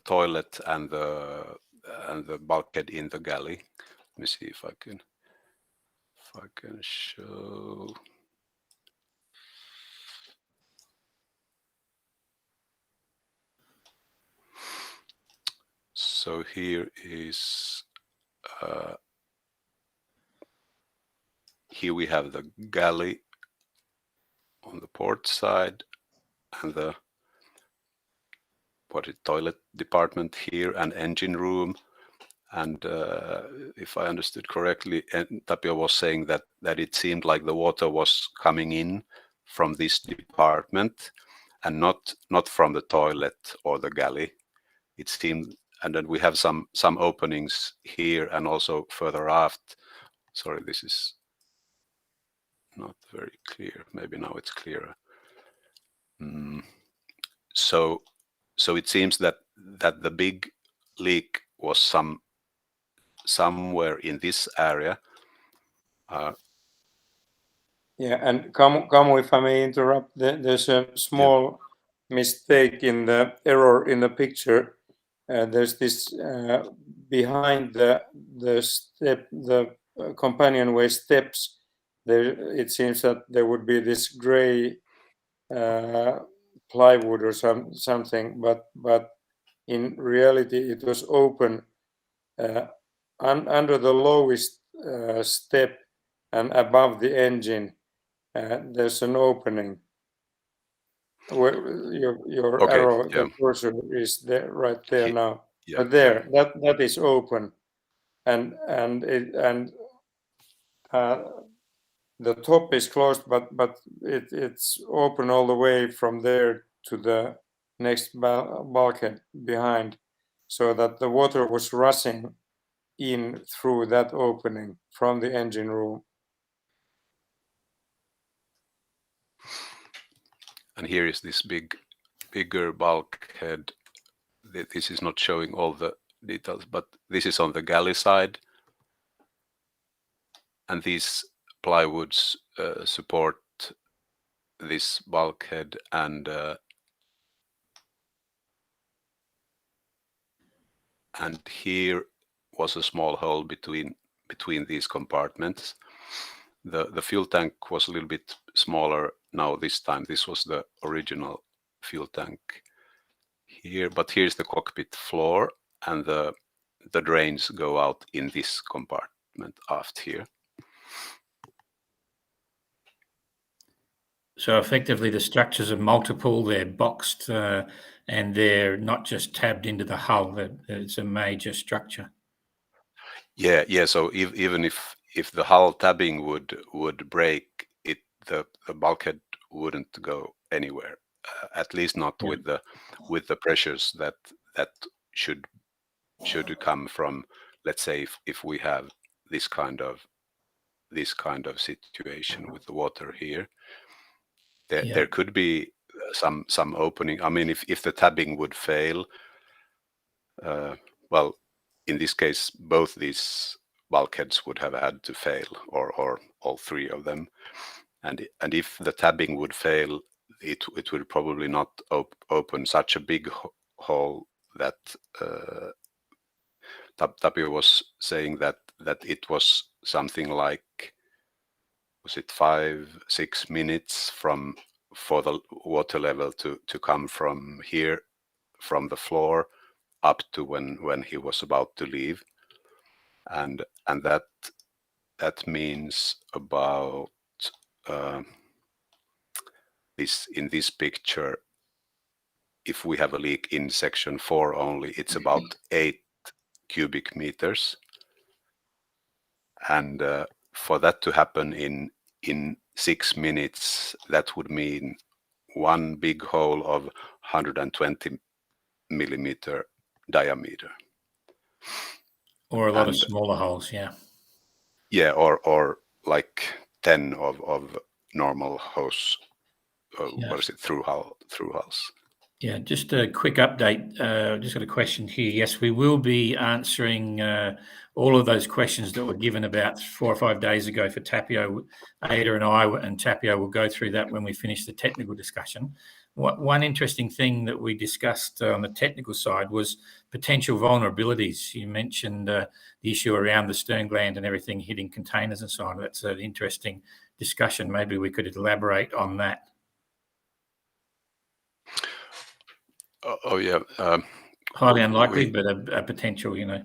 toilet and the bulkhead in the galley. Let me see if I can show. So here is here we have the galley on the port side and the toilet department here and engine room. And if I understood correctly, Tapio was saying that it seemed like the water was coming in from this department and not from the toilet or the galley. It seemed, and then we have some openings here and also further aft. Sorry, this is not very clear. Maybe now it's clearer. So it seems that the big leak was somewhere in this area. Yeah, and Kamu, if I may interrupt, there's a small mistake in the error in the picture. There's this behind the step, the companionway steps. There, it seems that there would be this gray plywood or something, but in reality it was open under the lowest step and above the engine. There's an opening where your arrow, the cursor is there, right there now. But there, that is open, and the top is closed, but it's open all the way from there to the next bulkhead behind, so that the water was rushing in through that opening from the engine room. And here is this bigger bulkhead. This is not showing all the details, but this is on the galley side. And these plywoods support this bulkhead, and here was a small hole between these compartments. The fuel tank was a little bit smaller now this time. This was the original fuel tank here, but here's the cockpit floor, and the drains go out in this compartment aft here. So effectively the structures are multiple, they're boxed, and they're not just tabbed into the hull. It's a major structure. Yeah. So even if the hull tabbing would break, the bulkhead wouldn't go anywhere. At least not with the pressures that should come from, let's say, if we have this kind of situation with the water here. There could be some opening. I mean, if the tabbing would fail, well, in this case, both these bulkheads would have had to fail, or all three of them. And if the tabbing would fail, it would probably not open such a big hole that Tapio was saying that it was something like, was it 5-6 minutes for the water level to come from here, from the floor up to when he was about to leave, and that means about this, in this picture, if we have a leak in section 4 only, it's about 8 cubic meters, and for that to happen in 6 minutes, that would mean one big hole of 120 millimeter diameter, or a lot of smaller holes. Or like 10 of normal hose. What is it, through hulls? Yeah, just a quick update. Just got a question here. Yes, we will be answering all of those questions that were given about 4 or 5 days ago for Tapio. Ada and I and Tapio will go through that when we finish the technical discussion. One interesting thing that we discussed on the technical side was potential vulnerabilities. You mentioned the issue around the stern gland and everything hitting containers and so on. That's an interesting discussion. Maybe we could elaborate on that. Oh yeah. Highly unlikely, but a potential, Yeah.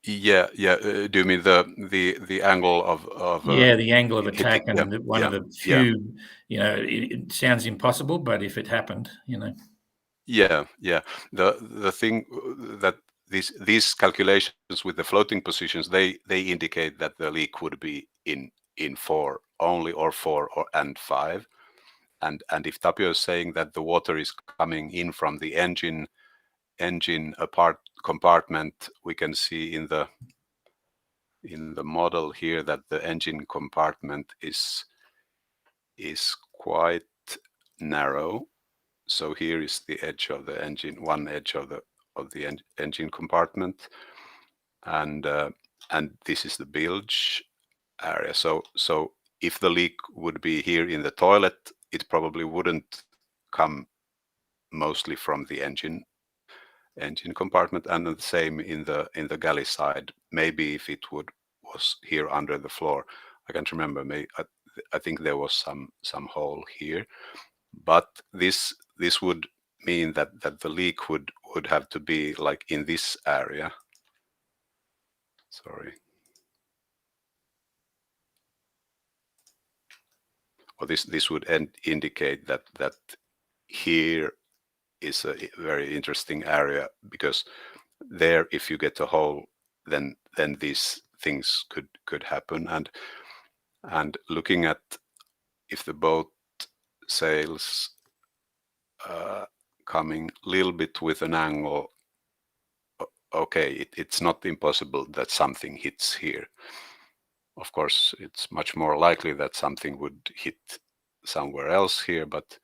Do you mean the angle of Yeah, the angle of hitting? attack, and one of the few. It sounds impossible, but if it happened, Yeah. The thing that these calculations with the floating positions, they indicate that the leak would be in 4 only, or 4 and 5. And if Tapio is saying that the water is coming in from the engine compartment, we can see in the model here that the engine compartment is quite narrow. So here is the edge of the engine, one edge of the engine compartment, and this is the bilge area. So if the leak would be here in the toilet, it probably wouldn't come mostly from the engine compartment, and the same in the galley side. Maybe if it was here under the floor, I can't remember. I think there was some hole here, but this would mean that the leak would have to be like in this area. Sorry. Or this would indicate that here is a very interesting area, because there, if you get a hole, then these things could happen. And looking at if the boat sails coming a little bit with an angle, okay, it's not impossible that something hits here. Of course, it's much more likely that something would hit somewhere else here, but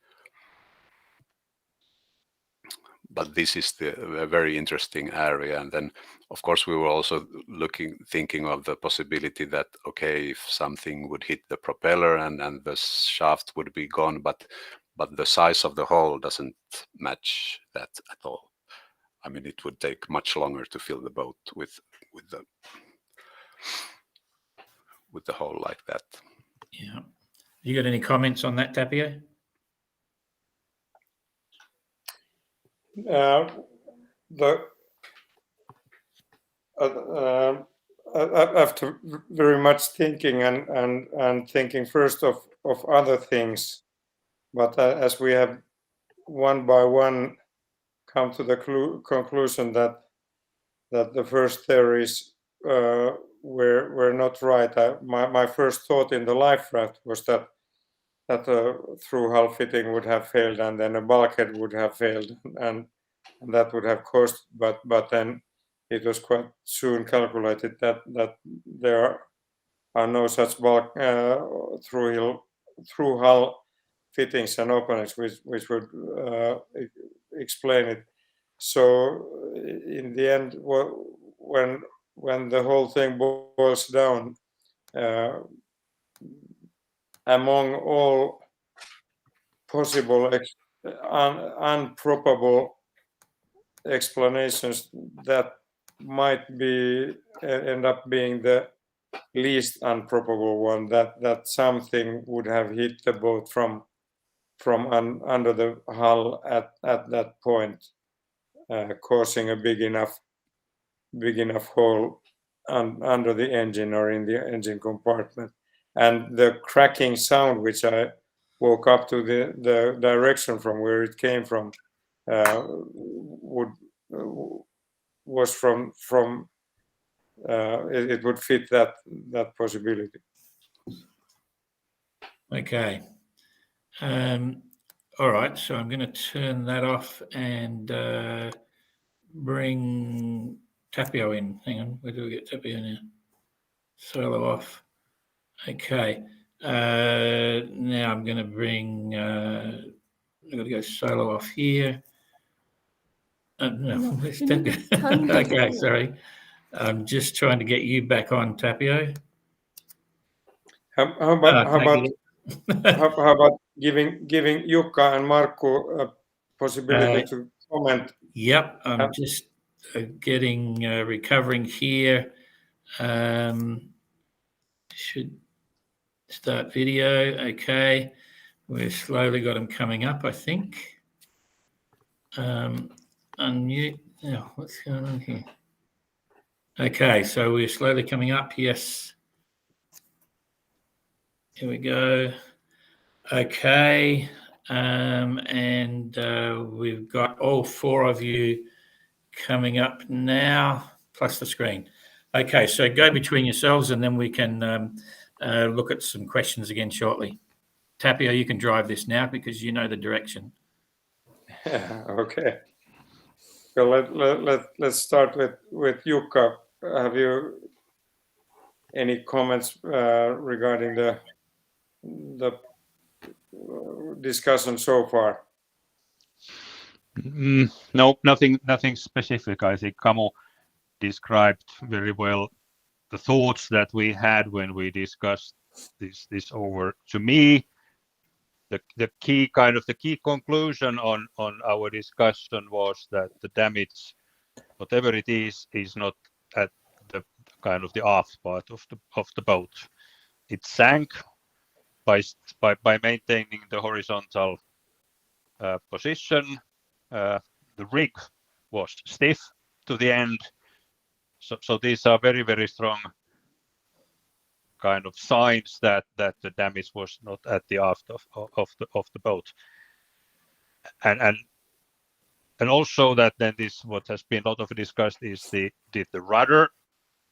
this is a very interesting area. And then, of course, we were also thinking of the possibility that, okay, if something would hit the propeller and the shaft would be gone, but the size of the hole doesn't match that at all. I mean, it would take much longer to fill the boat with the hole like that. Yeah. You got any comments on that, Tapio? After very much thinking and thinking first of other things, but as we have one by one come to the conclusion that the first theories were not right. My first thought in the life raft was that a through hull fitting would have failed, and then a bulkhead would have failed, and that would have caused. But then it was quite soon calculated that there are no such through hull fittings and openings which would explain it. So in the end, when the whole thing boils down, among all possible unprobable explanations, that might end up being the least unprobable one, that something would have hit the boat from under the hull at that point, causing a big enough hole under the engine or in the engine compartment. And the cracking sound, which I woke up to the direction from where it came from, was from it would fit that possibility. Okay. All right. So I'm going to turn that off and bring Tapio in. Hang on. Where do we get Tapio now? Solo off. Okay. Now I'm going to bring I'm going to go solo off here. No, where's you need to Tapio? turn the Okay, camera. sorry. I'm just trying to get you back on, Tapio. How about giving Jukka and Markku a possibility to comment? Yep, I'm just getting recovering here. Should start video. Okay, we've slowly got them coming up, I think. Unmute. Oh, what's going on here? Okay, so we're slowly coming up. Yes. Here we go. Okay, and we've got all four of you coming up now, plus the screen. Okay, so go between yourselves and then we can look at some questions again shortly. Tapio, you can drive this now because you know the direction. Okay. So let's start with Jukka. Have you any comments regarding the discussion so far? No, nothing specific. I think Kamo described very well the thoughts that we had when we discussed this over. To me, the key conclusion on our discussion was that the damage, whatever it is not at the kind of the aft part of the boat. It sank by maintaining the horizontal position. The rig was stiff to the end. So these are very, very strong kind of signs that the damage was not at the aft of the boat. And also that then this, what has been a lot of discussed is did the rudder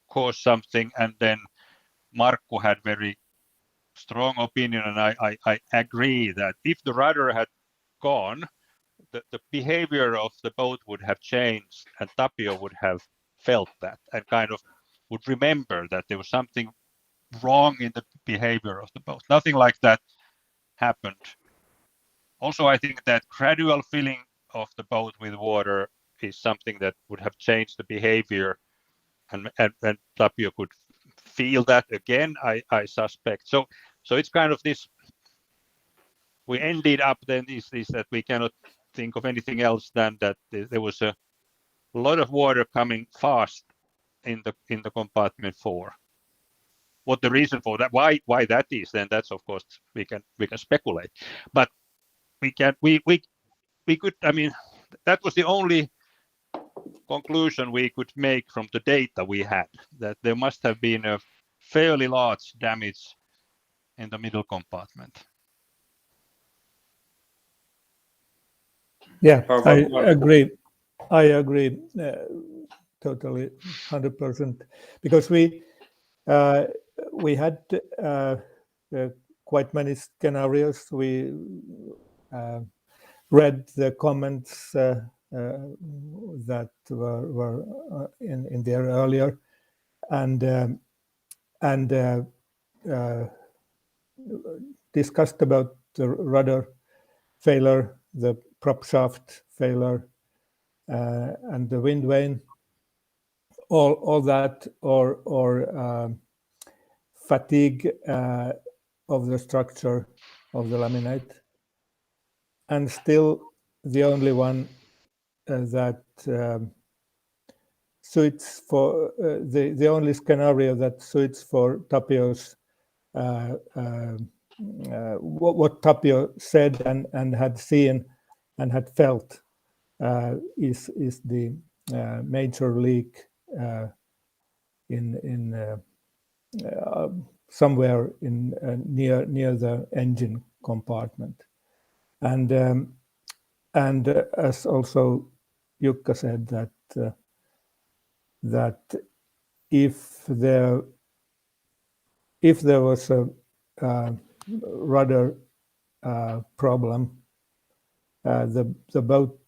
cause something? And then Markku had very strong opinion, and I agree that if the rudder had gone, the behavior of the boat would have changed, and Tapio would have felt that and kind of would remember that there was something wrong in the behavior of the boat. Nothing like that happened. Also, I think that gradual filling of the boat with water is something that would have changed the behavior, and Tapio could feel that again, I suspect. So it's kind of this, we ended up then is that we cannot think of anything else than that there was a lot of water coming fast in the compartment 4. What the reason for that, why that is, then that's of course we can speculate, but we could, I mean, that was the only conclusion we could make from the data we had, that there must have been a fairly large damage in the middle compartment. Yeah, I agree. Totally, 100%, because we had quite many scenarios. We read the comments that were in there earlier, and discussed about the rudder failure, the prop shaft failure, and the wind vane, all that, or fatigue of the structure of the laminate, and still the only one that suits for the only scenario that suits for Tapio's what Tapio said and had seen and had felt is the major leak in somewhere in near the engine compartment, and as also Jukka said that if there was a rudder problem, the boat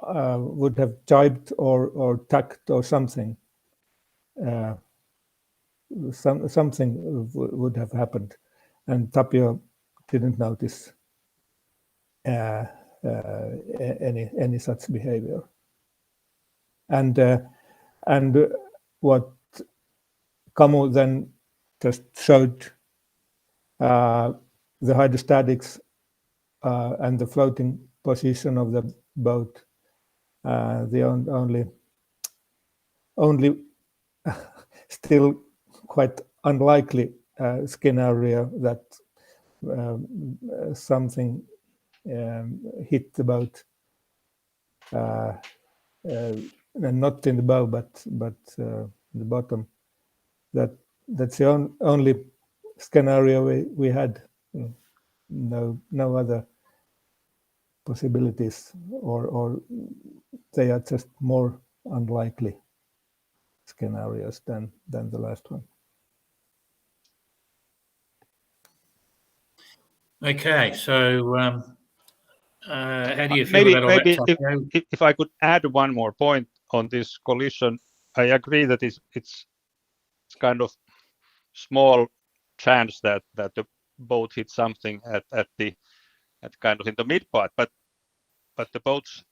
would have jibed or tucked or something. Something would have happened, and Tapio didn't notice any such behavior. And what Kamu then just showed the hydrostatics and the floating position of the boat. The only still quite unlikely scenario that something hit the boat, not in the bow, but the bottom. That's the only scenario we had. No other possibilities, or they are just more unlikely scenarios than the last one. Okay, so how do you feel maybe about all that, maybe Tapio? if I could add one more point on this collision, I agree that it's kind of small chance that the boat hit something at kind of in the mid part, but the boats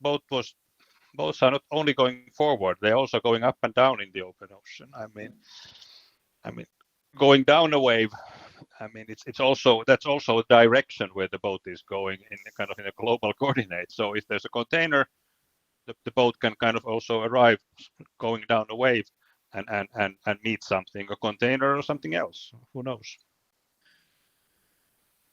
are not only going forward, they're also going up and down in the open ocean. I mean going down a wave, I mean that's also a direction where the boat is going in kind of in a global coordinate. So if there's a container, the boat can kind of also arrive going down a wave and meet something, a container or something else. Who knows?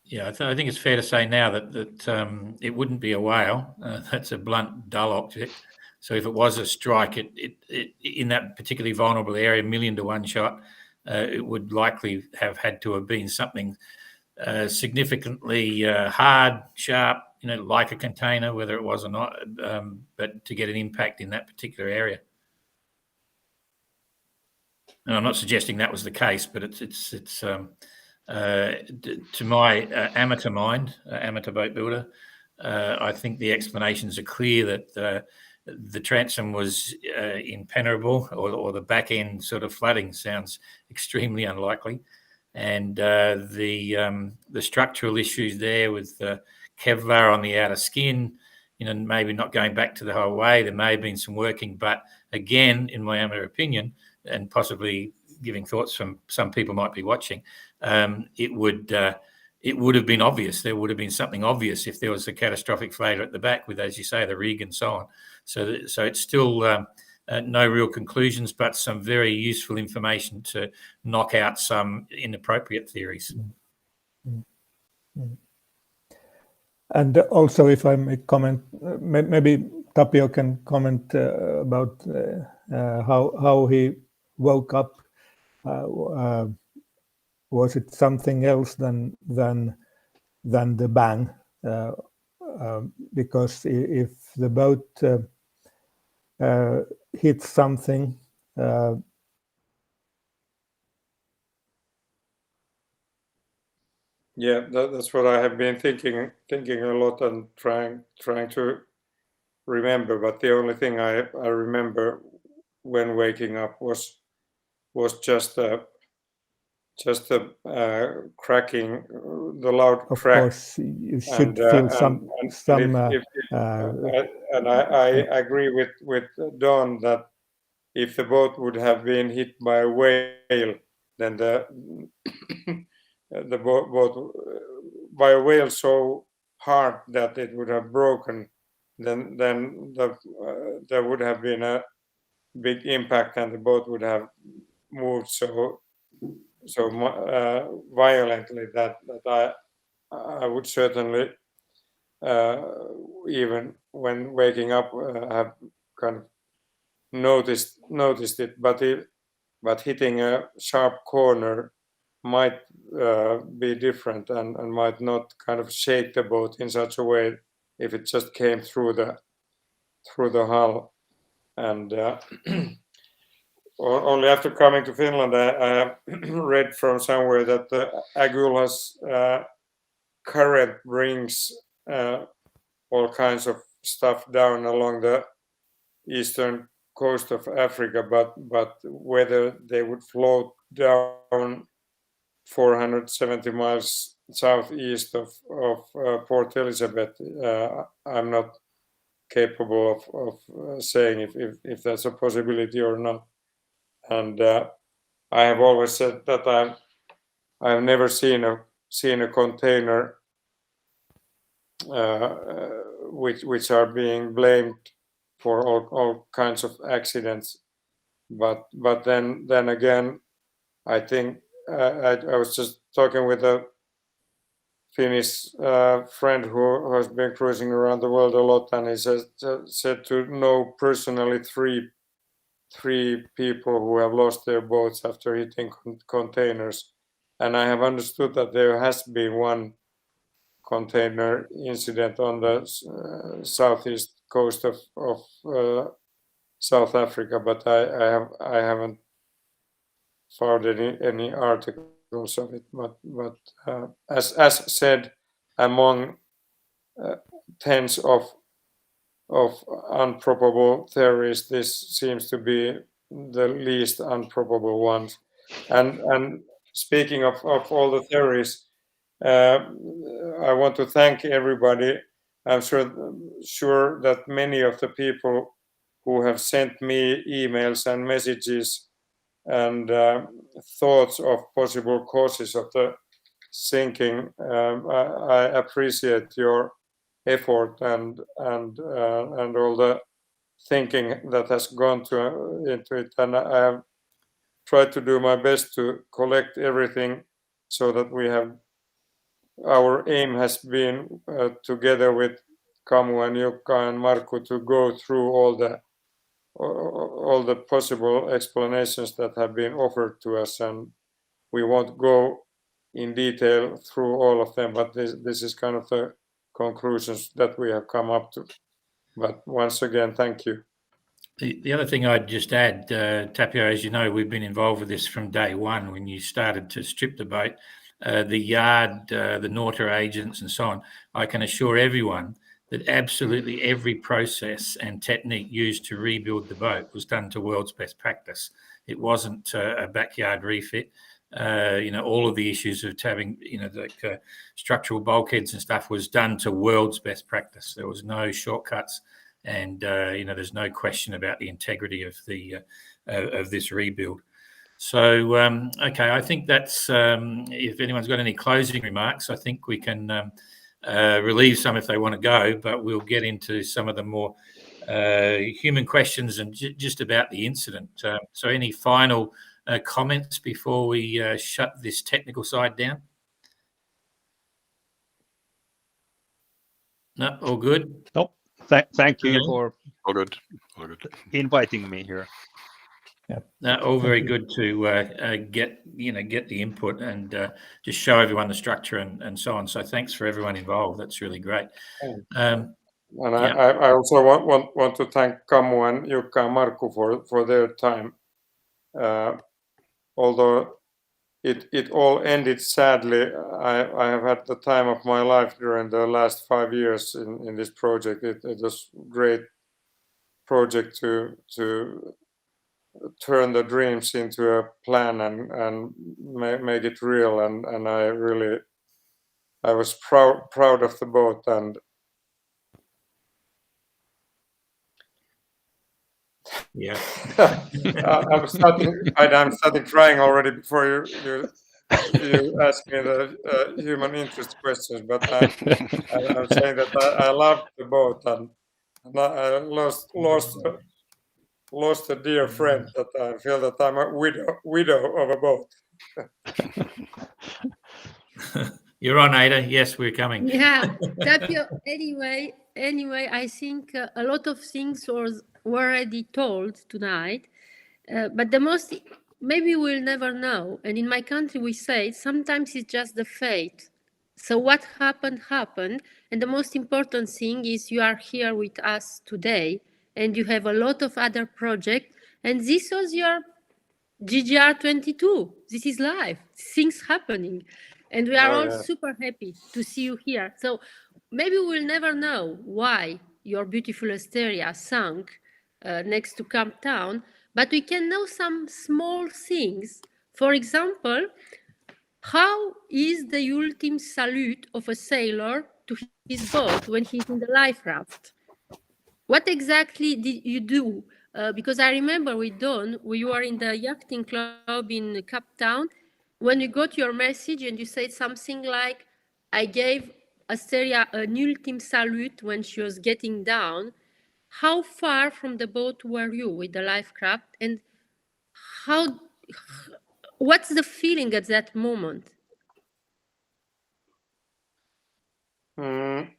Yeah, I think it's fair to say now that it wouldn't be a whale. That's a blunt, dull object. So if it was a strike, it in that particularly vulnerable area, 1,000,000 to 1 shot, it would likely have had to have been something significantly hard, sharp, like a container, whether it was or not, but to get an impact in that particular area. And I'm not suggesting that was the case, but it's to my amateur mind, amateur boat builder, I think the explanations are clear that the transom was impenetrable, or the back end sort of flooding sounds extremely unlikely, and the structural issues there with Kevlar on the outer skin, maybe not going back to the whole way. There may have been some working, but again, in my amateur opinion, and possibly giving thoughts from some people might be watching, it would have been obvious. There would have been something obvious if there was a catastrophic failure at the back with, as you say, the rig and so on. So it's still no real conclusions, but some very useful information to knock out some inappropriate theories. And also, if I may comment, maybe Tapio can comment about how he woke up. Was it something else than the bang? Because if the boat hits something, yeah, that's what I have been thinking a lot and trying to remember. But the only thing I remember when waking up was just the cracking, the loud of crack. course, you should feel some. And I agree with Don that if the boat would have been hit by a whale, then the boat by a whale so hard that it would have broken, then there would have been a big impact and the boat would have moved so violently that I would certainly, even when waking up, have kind of noticed it. But hitting a sharp corner might be different and might not kind of shake the boat in such a way if it just came through the hull. And only after coming to Finland, I read from somewhere that the Agulhas current brings all kinds of stuff down along the eastern coast of Africa, but whether they would float down 470 miles southeast of Port Elizabeth. I'm not capable of saying if that's a possibility or not. And I have always said that I've never seen a container which are being blamed for all kinds of accidents. But then again, I think I was just talking with a Finnish friend who has been cruising around the world a lot, and he said to know personally three people who have lost their boats after hitting containers, and I have understood that there has been one container incident on the southeast coast of South Africa, but I haven't found any articles of it. But as said, among tens of unprobable theories, this seems to be the least unprobable ones. And speaking of all the theories, I want to thank everybody. I'm sure that many of the people who have sent me emails and messages and thoughts of possible causes of the sinking, I appreciate your effort and all the thinking that has gone into it, and I have tried to do my best to collect everything so that we have. Our aim has been together with Kamu and Jukka and Markku to go through all the possible explanations that have been offered to us, and we won't go in detail through all of them, but this is kind of the conclusions that we have come up to. But once again, thank you. The other thing I'd just add, Tapio, as you know, we've been involved with this from day one when you started to strip the boat. The yard, the Nauta agents and so on, I can assure everyone that absolutely every process and technique used to rebuild the boat was done to world's best practice. It wasn't a backyard refit. All of the issues of having, like structural bulkheads and stuff was done to world's best practice. There was no shortcuts, and there's no question about the integrity of this rebuild. So, okay, I think that's, if anyone's got any closing remarks, I think we can relieve some if they want to go, but we'll get into some of the more human questions and just about the incident. So any final comments before we shut this technical side down? No, all good? Nope. Thank you for all good. inviting me here. Yeah. All very good to get the input and just show everyone the structure and so on. So thanks for everyone involved. That's really great. And I also want to thank Kamu and Jukka and Markku for their time. Although it all ended sadly, I have had the time of my life during the last 5 years in this project. It was a great project to turn the dreams into a plan and make it real, and I was proud of the boat, and yeah. I'm starting crying already before you ask me the human interest questions, but I'm saying that I love the boat, and I lost a dear friend, that I feel that I'm a widow of a boat. You're on, Ada. Yes, we're coming. Yeah, Tapio. Anyway, I think a lot of things were already told tonight, but the most, maybe we'll never know. And in my country, we say sometimes it's just the fate. So what happened, and the most important thing is you are here with us today, and you have a lot of other projects, and this was your GGR 22. This is life, things happening. And we are all super happy to see you here. So maybe we'll never know why your beautiful Asteria sank next to Camp Town, but we can know some small things. For example, how is the ultimate salute of a sailor to his boat when he's in the life raft? What exactly did you do? Because I remember with Don, we were in the yachting club in Cape Town, when you got your message and you said something like, I gave Asteria an ultimate salute when she was getting down. How far from the boat were you with the life craft, and what's the feeling at that moment? Mm.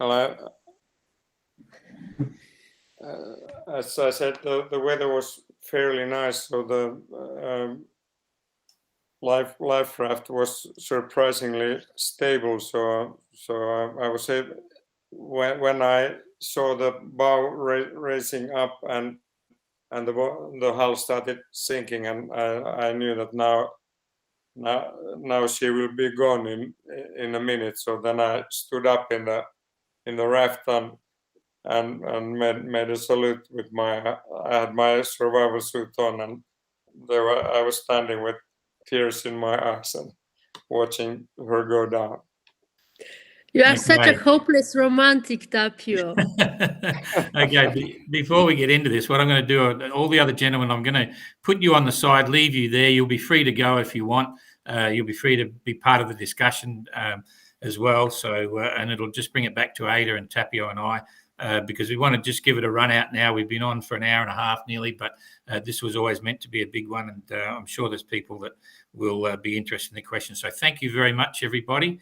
Well, as I said, the weather was fairly nice, so the life raft was surprisingly stable. So I would say when I saw the bow raising up and the hull started sinking, and I knew that now she will be gone in a minute. So then I stood up in the raft and made a salute with I had my survival suit on, and I was standing with tears in my eyes and watching her go down. You are such a hopeless romantic, Tapio. Okay, before we get into this, what I'm going to do, all the other gentlemen, I'm going to put you on the side, leave you there. You'll be free to go if you want. You'll be free to be part of the discussion as well. So, and it'll just bring it back to Ada and Tapio and I, because we want to just give it a run out now. We've been on for an hour and a half nearly, but this was always meant to be a big one, and I'm sure there's people that will be interested in the questions. So thank you very much, everybody.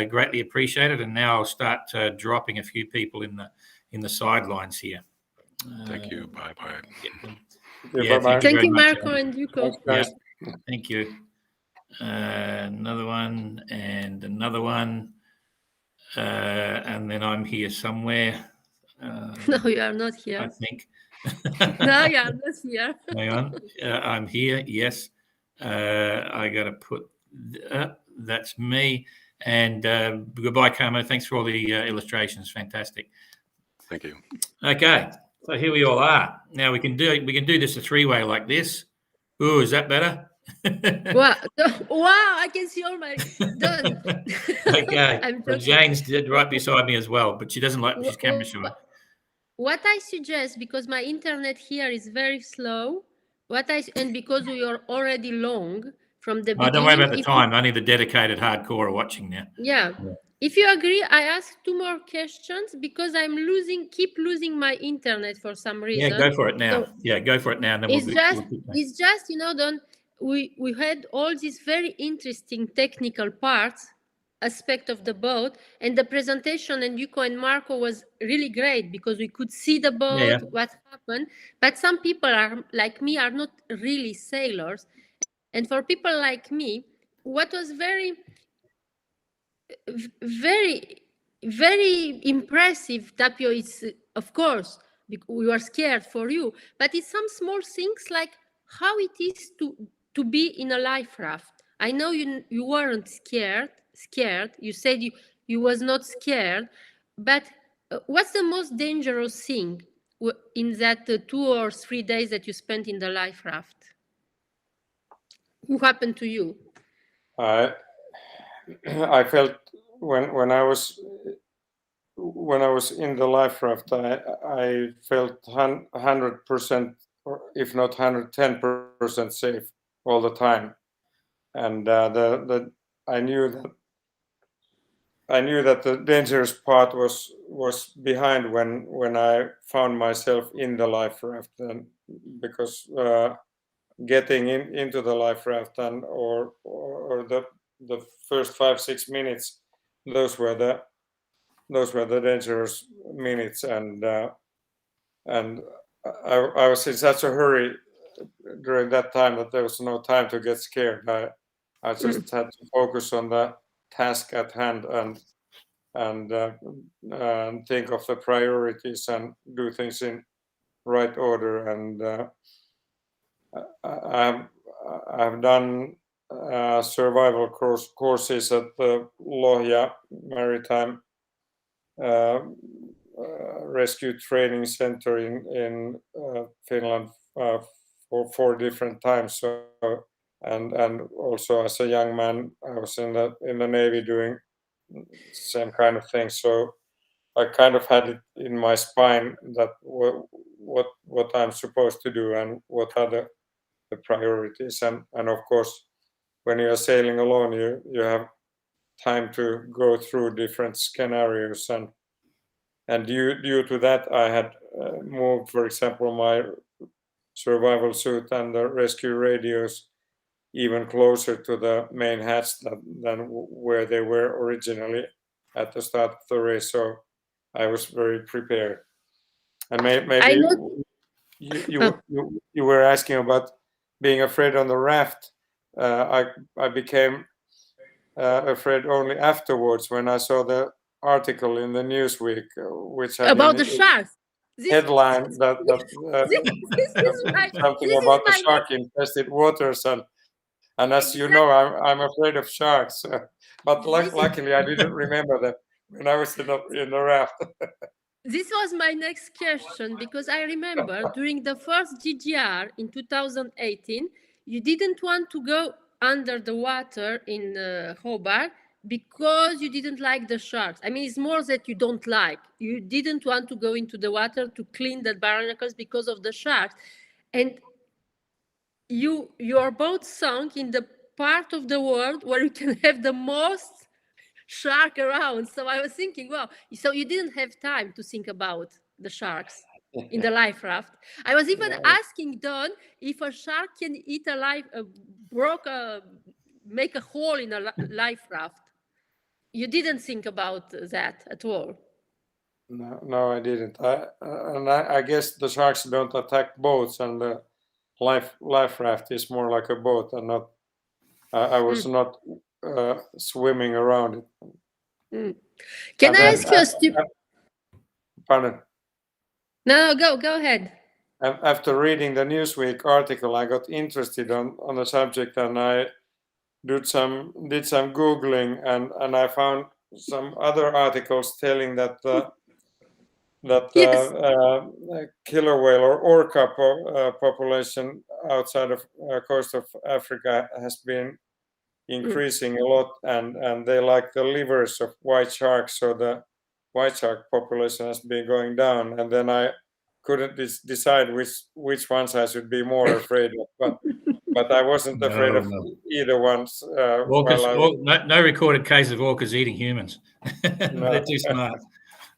Greatly appreciated. And now I'll start dropping a few people in the sidelines here. Thank you. Bye bye. Yeah, bye-bye. Thank you, Marco and Yuko. Yeah, thank you. Another one and another one. And then I'm here somewhere. No, you are not here. I think. No, you are not here. Hang on. I'm here. Yes. I got to put. That's me. And goodbye, Como. Thanks for all the illustrations. Fantastic. Thank you. Okay, so here we all are. Now we can do this a three-way like this. Ooh, is that better? Wow! I can see all my done. Okay. I'm Well, Jane's right beside me as well, but she doesn't like. She's camera shy. What I suggest, because my internet here is very slow, and because we are already long from the beginning. Don't worry about the time. Only the dedicated hardcore are watching now. Yeah. If you agree, I ask two more questions because I'm keep losing my internet for some reason. Yeah, go for it now. So go for it now. And then it's just, Don, we had all these very interesting technical parts, aspect of the boat, and the presentation and Yuko and Marco was really great because we could see the boat, what happened. But some people are like me are not really sailors. And for people like me, what was very, very impressive, Tapio, is, of course, we were scared for you, but it's some small things like how it is to be in a life raft. I know you weren't scared. You said you was not scared, but what's the most dangerous thing in that 2 or 3 days that you spent in the life raft? Who happened to you? I felt when I was in the life raft, I felt 100%, or if not 110% safe all the time, and I knew that the dangerous part was behind when I found myself in the life raft, and because getting into the life raft or the first 5-6 minutes, those were the dangerous minutes, and I was in such a hurry during that time that there was no time to get scared. I just had to focus on the task at hand and think of the priorities and do things in right order. And I've done survival courses at the Lohja Maritime Rescue Training Center in Finland for 4 different times. So and also as a young man, I was in the Navy doing same kind of thing. So I kind of had it in my spine that what I'm supposed to do and what are the priorities. And of course, when you are sailing alone, you have time to go through different scenarios, and due to that, I had moved, for example, my survival suit and the rescue radios even closer to the main hatch than where they were originally at the start of the race. So I was very prepared. And I maybe know. you were asking about being afraid on the raft. I became afraid only afterwards when I saw the article in the Newsweek, which had About in the sharks. This, headline that this is my something this is about the my shark infested waters, and as you know, I'm afraid of sharks. But This is luckily, I didn't remember that when I was in the raft. this was my next question, because I remember during the first GGR in 2018, you didn't want to go under the water in Hobart because you didn't like the sharks. I mean, it's more that you don't like. You didn't want to go into the water to clean the barnacles because of the sharks. And your boat sunk in the part of the world where you can have the most shark around. So I was thinking, well, so you didn't have time to think about the sharks in the life raft. I was even asking Don if a shark can eat a life, make a hole in a life raft. You didn't think about that at all. No, I didn't. I guess the sharks don't attack boats, and the life raft is more like a boat, and not. I was not swimming around it. Can And I then, ask you a stupid? pardon. No, go ahead. After reading the Newsweek article, I got interested on the subject, and I did some googling, and I found some other articles telling that Yes. killer whale or orca population outside of coast of Africa has been increasing a lot, and they like the livers of white sharks, so the white shark population has been going down. And then I couldn't decide which ones I should be more afraid of, but I wasn't afraid of either ones. No recorded case of orcas eating humans. They're too smart.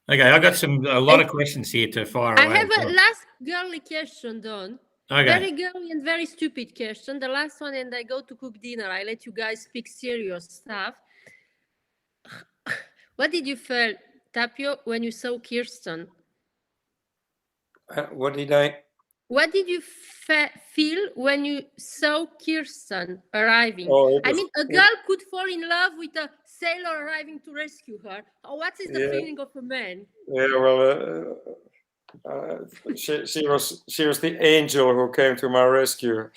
Okay, I got a lot of questions here to fire away. I have a last girly question, Don. Okay. Very girly and very stupid question. The last one, and I go to cook dinner. I let you guys speak serious stuff. What did you feel, Tapio, when you saw Kirsten? What did I? What did you feel when you saw Kirsten arriving? I mean, a girl could fall in love with a sailor arriving to rescue her. What is the feeling of a man? Yeah, well, she was the angel who came to my rescue.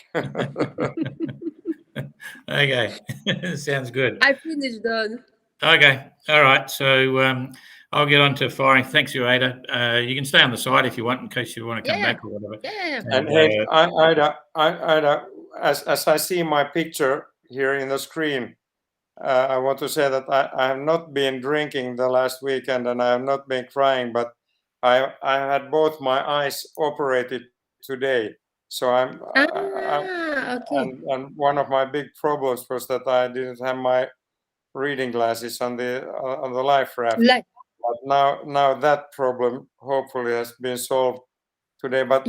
Okay, sounds good. I finished, Don. Okay, all right. So I'll get on to firing. Thanks, you, Ada. You can stay on the side if you want, in case you want to come back or whatever. Yeah. And hey, Ida, as I see my picture here in the screen, I want to say that I have not been drinking the last weekend, and I have not been crying, but I had both my eyes operated today. So okay. And one of my big problems was that I didn't have my reading glasses on the life raft. But now that problem hopefully has been solved today. But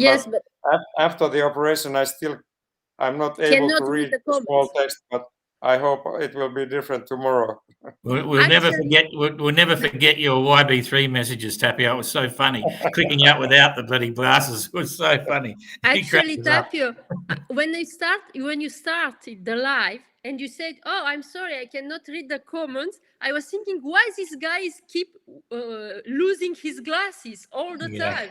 after the operation, I'm not able to read the small text, but I hope it will be different tomorrow. We'll never forget your YB3 messages, Tapio. It was so funny. Clicking out without the bloody glasses was so funny. Actually, Tapio, when you started the live and you said, "Oh, I'm sorry, I cannot read the comments," I was thinking, why this guy keep losing his glasses all the time?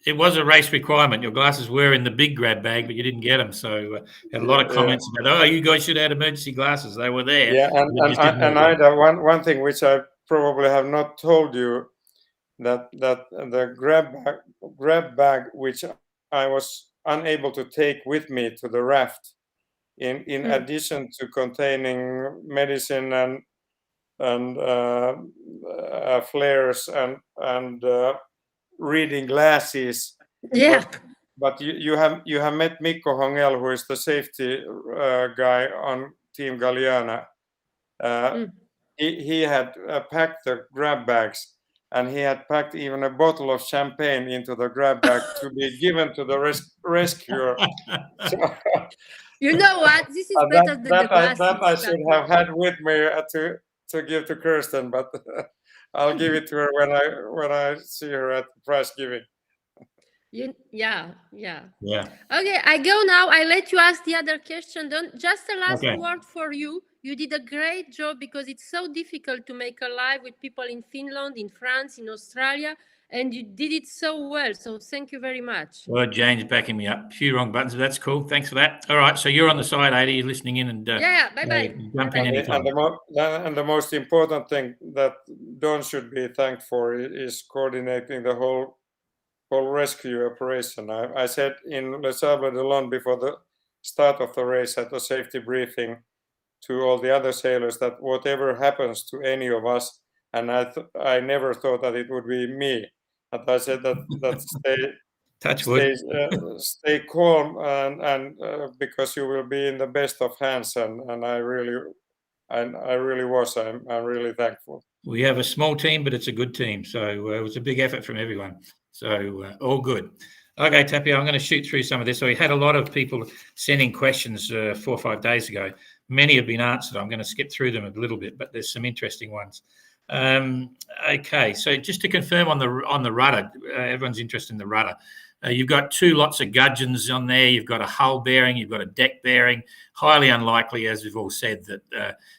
It was a race requirement. Your glasses were in the big grab bag, but you didn't get them. So had a lot of comments about, "Oh, you guys should have had emergency glasses." They were there. Yeah, and Ida, one thing which I probably have not told you, that the grab bag which I was unable to take with me to the raft, in addition to containing medicine and flares and reading glasses. Yeah. But you have met Mikko Hongel, who is the safety guy on Team Galiana. He had packed the grab bags, and he had packed even a bottle of champagne into the grab bag to be given to the rescuer. So, you know what? This is better than the glasses. That I should have had with me to give to Kirsten, but I'll give it to her when I see her at the prize giving. Yeah. Okay, I go now. I let you ask the other question. Just a last word for you. You did a great job, because it's so difficult to make a live with people in Finland, in France, in Australia, and you did it so well. So thank you very much. Well, Jane's backing me up. A few wrong buttons, but that's cool. Thanks for that. All right, so you're on the side, Ada. You're listening in, and bye-bye. Jump in anytime. And the most important thing that Don should be thanked for is coordinating the whole rescue operation. I said in Le Sable d'Olonne before the start of the race at the safety briefing to all the other sailors that whatever happens to any of us, and I never thought that it would be me, but I said that stay calm and because you will be in the best of hands, and I really was. I'm really thankful. We have a small team, but it's a good team. So it was a big effort from everyone. So all good. Okay, Tapio, I'm going to shoot through some of this. So we had a lot of people sending questions 4 or 5 days ago. Many have been answered. I'm going to skip through them a little bit, but there's some interesting ones. Okay, so just to confirm on the rudder, everyone's interested in the rudder. You've got 2 lots of gudgeons on there. You've got a hull bearing. You've got a deck bearing. Highly unlikely, as we've all said, that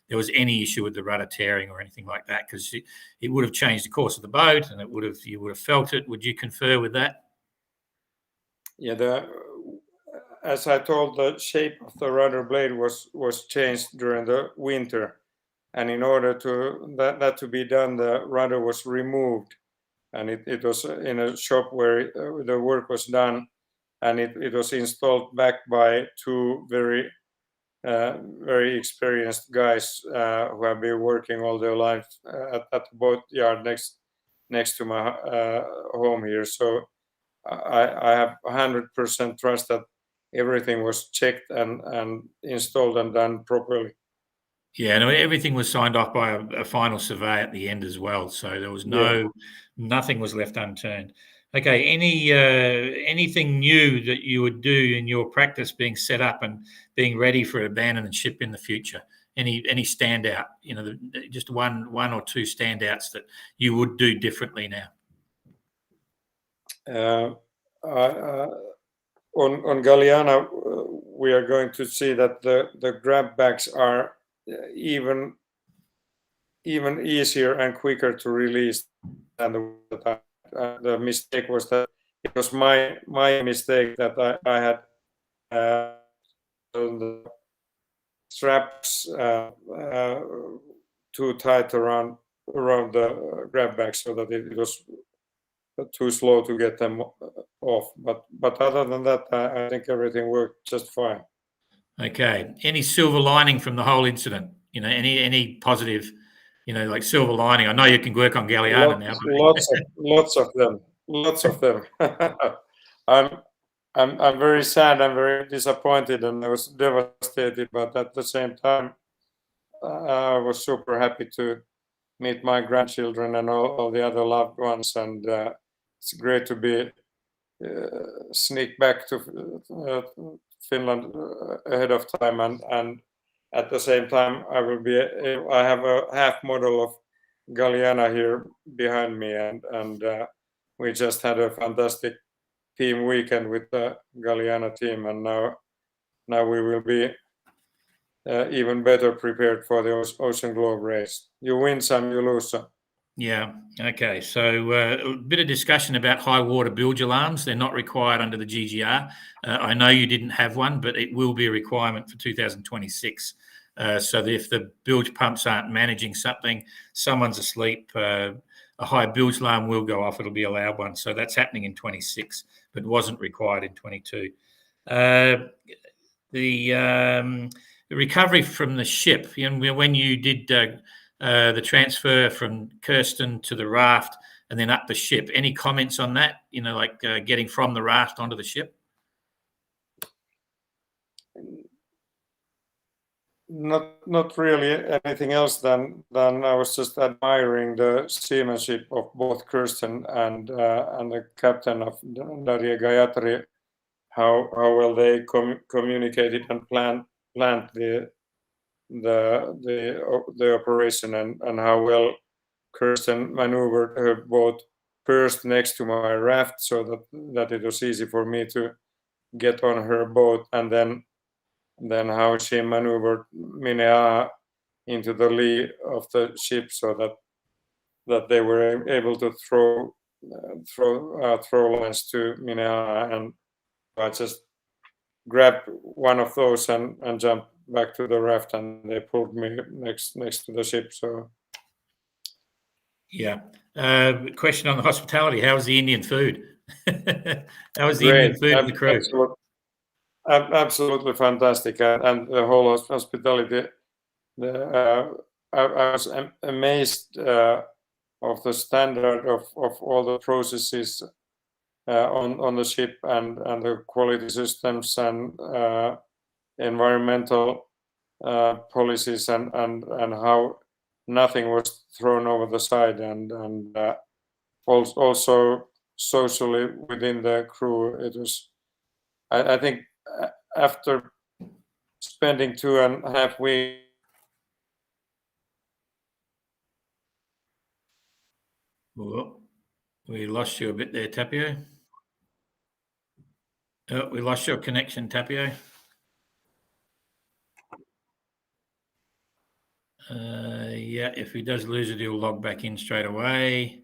there was any issue with the rudder tearing or anything like that, because it would have changed the course of the boat, and you would have felt it. Would you confer with that? Yeah, as I told, the shape of the rudder blade was changed during the winter, and in order to that to be done, the rudder was removed. And it was in a shop where the work was done, and it was installed back by 2 very experienced guys who have been working all their life at the boat yard next to my home here. So I have 100% trust that everything was checked and installed and done properly. Yeah, no, everything was signed off by a final survey at the end as well. So there was nothing was left unturned. Okay, anything new that you would do in your practice being set up and being ready for abandonment ship in the future? Any standout? Just one or 2 standouts that you would do differently now. On Galiana, we are going to see that the grab bags are even easier and quicker to release than the time. The mistake was that it was my mistake that I had the straps too tight around the grab bag, so that it was too slow to get them off. But other than that, I think everything worked just fine. Okay. Any silver lining from the whole incident? Any positive, like silver lining? I know you can work on Galiana now. Lots of them. I'm very sad. I'm very disappointed, and I was devastated. But at the same time, I was super happy to meet my grandchildren and all the other loved ones, and it's great to be sneak back to Finland ahead of time, and at the same time I have a half model of Galiana here behind me, and we just had a fantastic team weekend with the Galiana team, and now we will be even better prepared for the Ocean Globe race. You win some, you lose some. Yeah. Okay. So a bit of discussion about high water bilge alarms. They're not required under the GGR. I know you didn't have one, but it will be a requirement for 2026. So that if the bilge pumps aren't managing something, someone's asleep, a high bilge alarm will go off. It'll be allowed one. So that's happening in 26, but wasn't required in 22. the recovery from the ship. When you did the transfer from Kirsten to the raft and then up the ship, any comments on that? Like getting from the raft onto the ship? Not really anything else than I was just admiring the seamanship of both Kirsten and the captain of Darya Gayatri, how well they communicated and planned the operation, and how well Kirsten maneuvered her boat first next to my raft so that it was easy for me to get on her boat, and then how she maneuvered Minea into the lee of the ship so that they were able to throw lines to Minea, and I just grabbed one of those and jumped back to the raft, and they pulled me next to the ship. So yeah. Question on the hospitality: how was the Indian food? How was the great. Indian food and the crew? Absolutely fantastic, and the whole hospitality. I was amazed of the standard of all the processes on the ship, and the quality systems and environmental policies, and how nothing was thrown over the side, and also socially within the crew. It was, I think, after spending 2.5 weeks. Oh, we lost you a bit there, Tapio. Oh, we lost your connection, Tapio. Yeah, if he does lose it, he'll log back in straight away.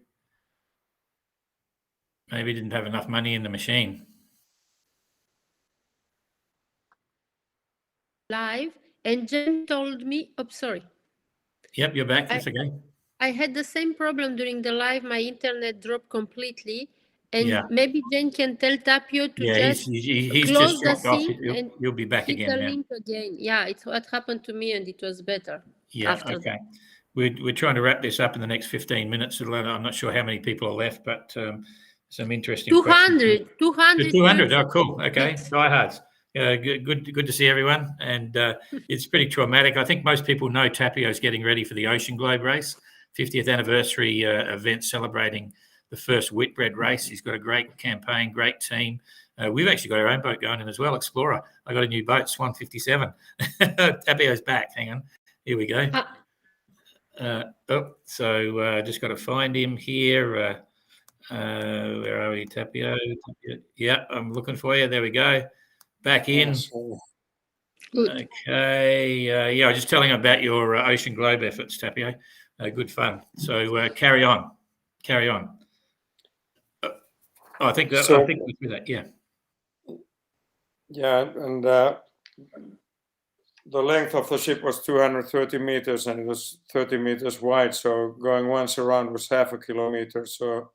Maybe he didn't have enough money in the machine. Live, and Jen told me, oh, sorry. Yep, you're back. That's okay. I had the same problem during the live. My internet dropped completely. And yeah. Maybe Jen can tell Tapio to just he's close just the thing and you'll be back hit again the now. link again. Yeah, it's what happened to me, and it was better. Yeah, after okay. We're trying to wrap this up in the next 15 minutes. I'm not sure how many people are left, but some interesting 200. 200. Oh, cool. Okay. Diehards. Good to see everyone. And it's pretty traumatic. I think most people know Tapio's getting ready for the Ocean Globe race, 50th anniversary event celebrating the first Whitbread race. He's got a great campaign, great team. We've actually got our own boat going in as well, Explorer. I got a new boat, Swan 57. Tapio's back. Hang on. Here we go. Just got to find him here. Where are we, Tapio? Yeah, I'm looking for you. There we go. Back in. Good. Okay. I was just telling him about your Ocean Globe efforts, Tapio. Good fun. So carry on. I think we're through that. Yeah. Yeah, and the length of the ship was 230 meters, and it was 30 meters wide. So going once around was half a kilometer. So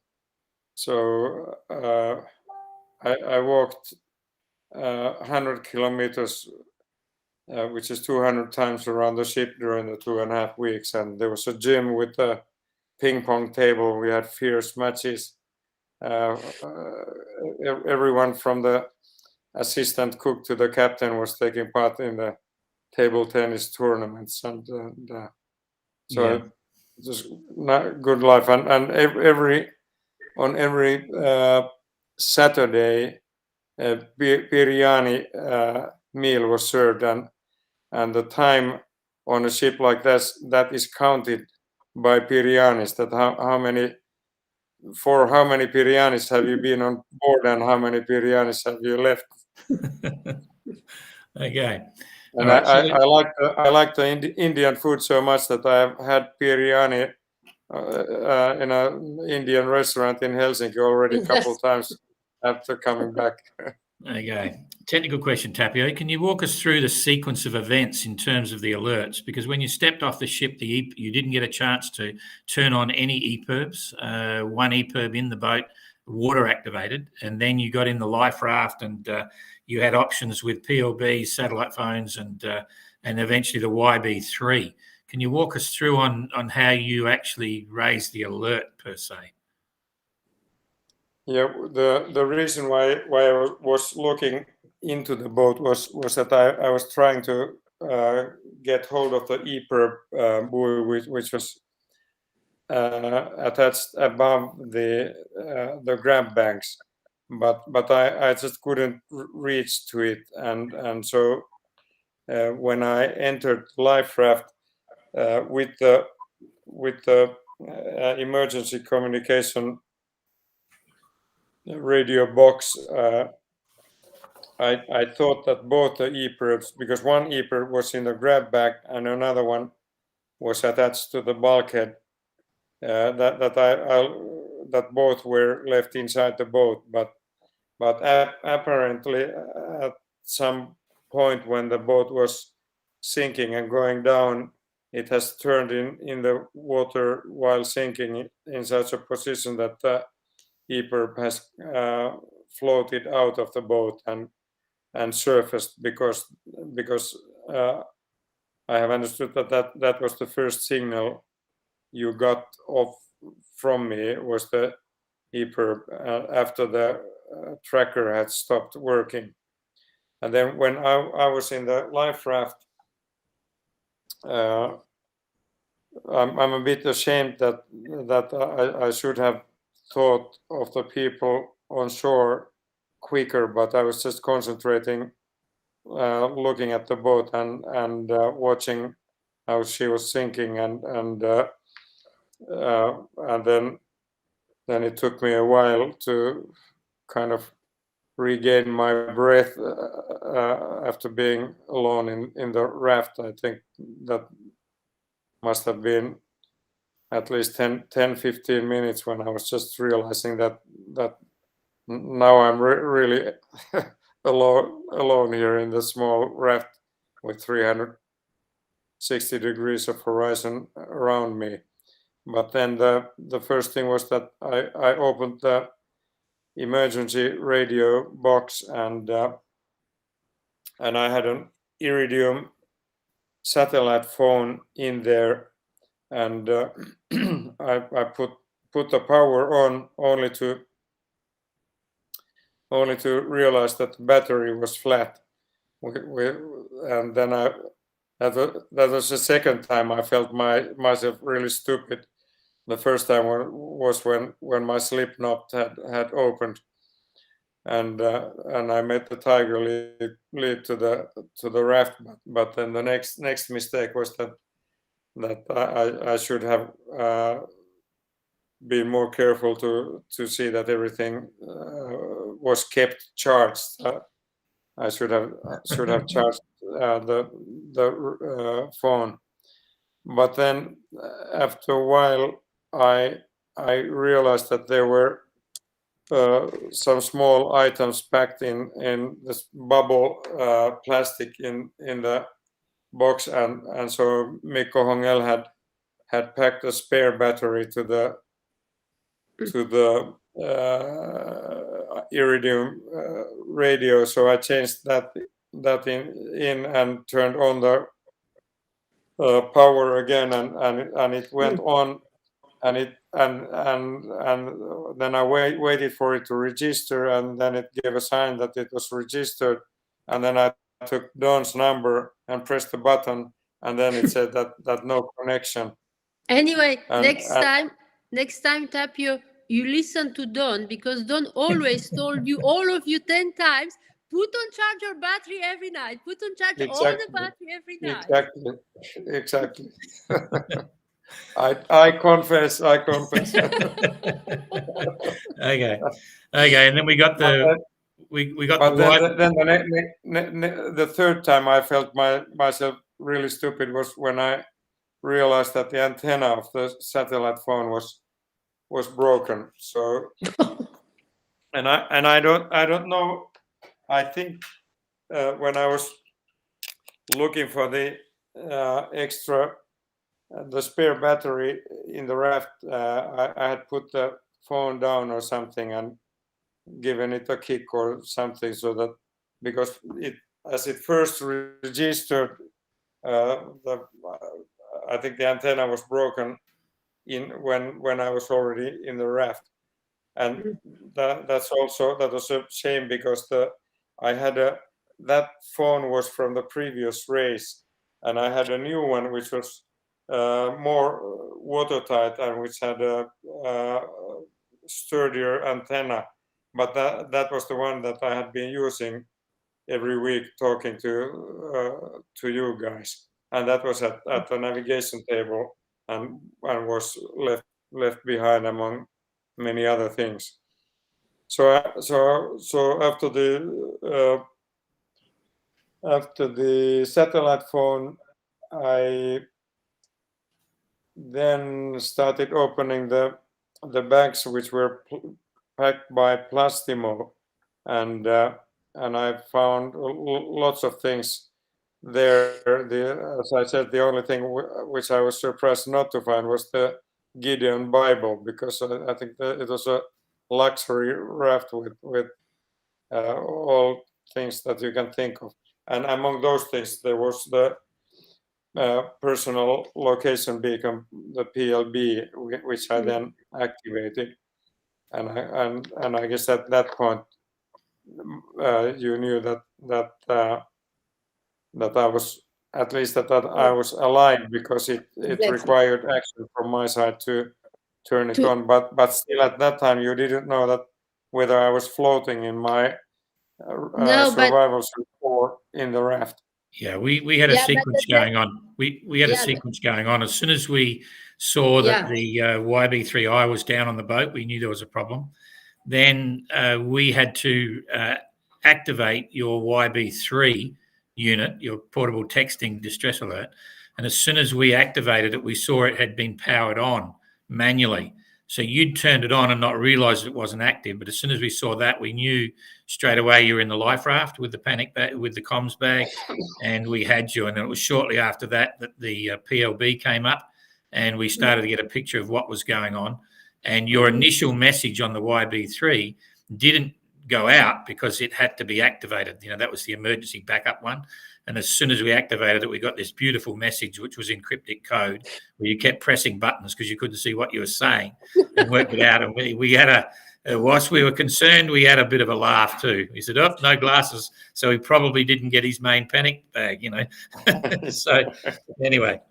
I walked 100 kilometers, which is 200 times around the ship during the 2.5 weeks. And there was a gym with a ping pong table. We had fierce matches. Everyone from the assistant cook to the captain was taking part in the table tennis tournaments, and so it was good life. And every Saturday, biryani meal was served, and the time on a ship like this that is counted by biryanis. That how many biryanis have you been on board, and how many biryanis have you left? Okay. And I like the Indian food so much that I have had biryani in an Indian restaurant in Helsinki already a couple of times after coming back. Okay. Technical question, Tapio. Can you walk us through the sequence of events in terms of the alerts? Because when you stepped off the ship, you didn't get a chance to turn on any EPIRBs. One EPIRB in the boat water activated, and then you got in the life raft, and you had options with PLBs, satellite phones, and eventually the YB3. Can you walk us through on how you actually raised the alert per se? Yeah, the reason why I was looking into the boat was that I was trying to get hold of the EPIRB buoy, which was attached above the grab banks, but I just couldn't reach to it, and so when I entered life raft with the emergency communication radio box, I thought that both the EPIRBs, because one EPIRB was in the grab bag and another one was attached to the bulkhead, that both were left inside the boat, but apparently at some point when the boat was sinking and going down, it has turned in the water while sinking in such a position that the EPIRB has floated out of the boat and surfaced, because I have understood that was the first signal you got from me, was the EPIRB after the tracker had stopped working. And then when I was in the life raft, I'm a bit ashamed that I should have thought of the people on shore quicker, but I was just concentrating, looking at the boat and watching how she was sinking, and then it took me a while to kind of regain my breath after being alone in the raft. I think that must have been at least 10-15 minutes when I was just realizing that now I'm really alone here in the small raft with 360 degrees of horizon around me. But then the first thing was that I opened the emergency radio box, and I had an Iridium satellite phone in there, and I put the power on only to realize that the battery was flat. And then that was the second time I felt myself really stupid. The first time was when my slip knot had opened, and I made the tiger lead to the raft. But then the next mistake was that I should have been more careful to see that everything was kept charged. I should have charged the phone. But then after a while, I realized that there were some small items packed in this bubble plastic in the box, and so Mikko Hongel had packed a spare battery to the Iridium radio. So I changed that in and turned on the power again, and it went on, and then I waited for it to register, and then it gave a sign that it was registered, and then I took Don's number and pressed the button, and then it said that no connection. Anyway, next time, Tapio, you listen to Don, because Don always told you, all of you 10 times, put on charge your battery every night. Put on charge all the battery every night. Exactly. I confess. Okay, and then we got the the third time I felt myself really stupid was when I realized that the antenna of the satellite phone was broken. So, and I don't know. I think when I was looking for the spare battery in the raft, I had put the phone down or something and given it a kick or something, so that because as it first registered, I think the antenna was broken when I was already in the raft, and that was a shame because that phone was from the previous race, and I had a new one which was more watertight and which had a sturdier antenna, but that was the one that I had been using every week talking to you guys, and that was at the navigation table and was left behind among many other things. So after the satellite phone, I then started opening the bags which were packed by Plastimo, and I found lots of things there. As I said, the only thing which I was surprised not to find was the Gideon Bible, because I think that it was a luxury raft with all things that you can think of, and among those things there was the personal location beacon, the PLB, which I then activated, and I guess at that point you knew that I was, at least that I was alive, because it Exactly. required action from my side to turn it on, but still at that time you didn't know that whether I was floating in my survival suit or in the raft. Yeah, we had a sequence going on. We had a sequence going on. As soon as we saw that the YB3I was down on the boat, we knew there was a problem. Then we had to activate your YB3 unit, your portable texting distress alert. And as soon as we activated it, we saw it had been powered on manually. So you'd turned it on and not realised it wasn't active. But as soon as we saw that, we knew straight away you were in the life raft with the panic bag, with the comms bag, and we had you. And then it was shortly after that that the PLB came up, and we started to get a picture of what was going on. And your initial message on the YB3 didn't go out because it had to be activated. You know, that was the emergency backup one. And as soon as we activated it, we got this beautiful message, which was in cryptic code, where you kept pressing buttons because you couldn't see what you were saying, and worked it out. And we had whilst we were concerned, we had a bit of a laugh too. He said, "Oh, no glasses," so he probably didn't get his main panic bag, you know. So anyway,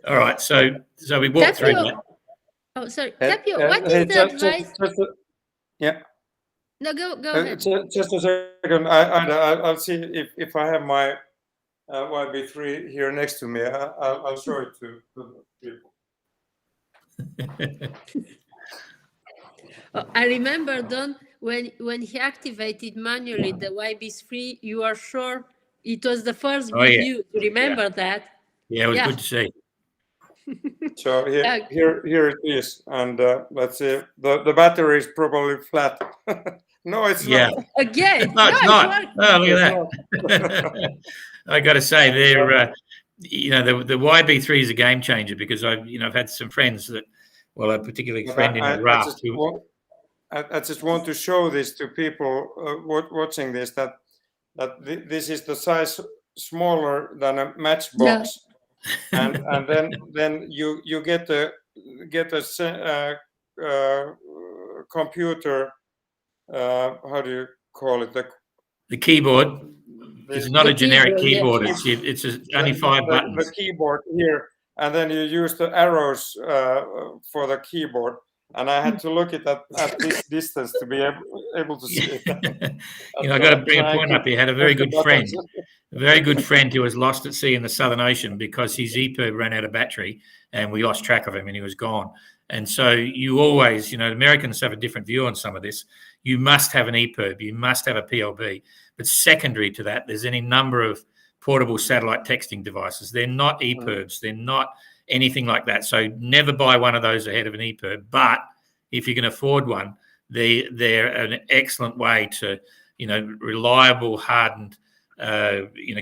all right. So we walked through that. Oh, sorry, Tapio. What is the advice? Yeah. No, go ahead. Just a second. I'll see if I have my YB3 here next to me. I'll show it to people. I remember, Don, when he activated manually the YB3, you are sure it was the first video. You remember that? Yeah, it was good to see. So here it is, and let's see. The battery is probably flat. No, it's not. Again, no, it's not. Oh, look at that. I got to say, they're you know, the YB3 is a game changer, because I've had some friends that, well, a particular friend in the raft. I just want to show this to people watching this, that this is the size smaller than a matchbox. And then you get a computer. How do you call it? The keyboard. It's not a generic keyboard. It's only 5 buttons. The keyboard here, and then you use the arrows for the keyboard. And I had to look at this distance to be able to see it. I got to bring a point up. He had a very good friend who was lost at sea in the Southern Ocean because his EPIRB ran out of battery, and we lost track of him, and he was gone. And so you always, Americans have a different view on some of this. You must have an EPIRB, you must have a PLB. But secondary to that, there's any number of portable satellite texting devices. They're not EPIRBs. They're not anything like that. So never buy one of those ahead of an EPIRB. But if you can afford one, they're an excellent way to, reliable, hardened,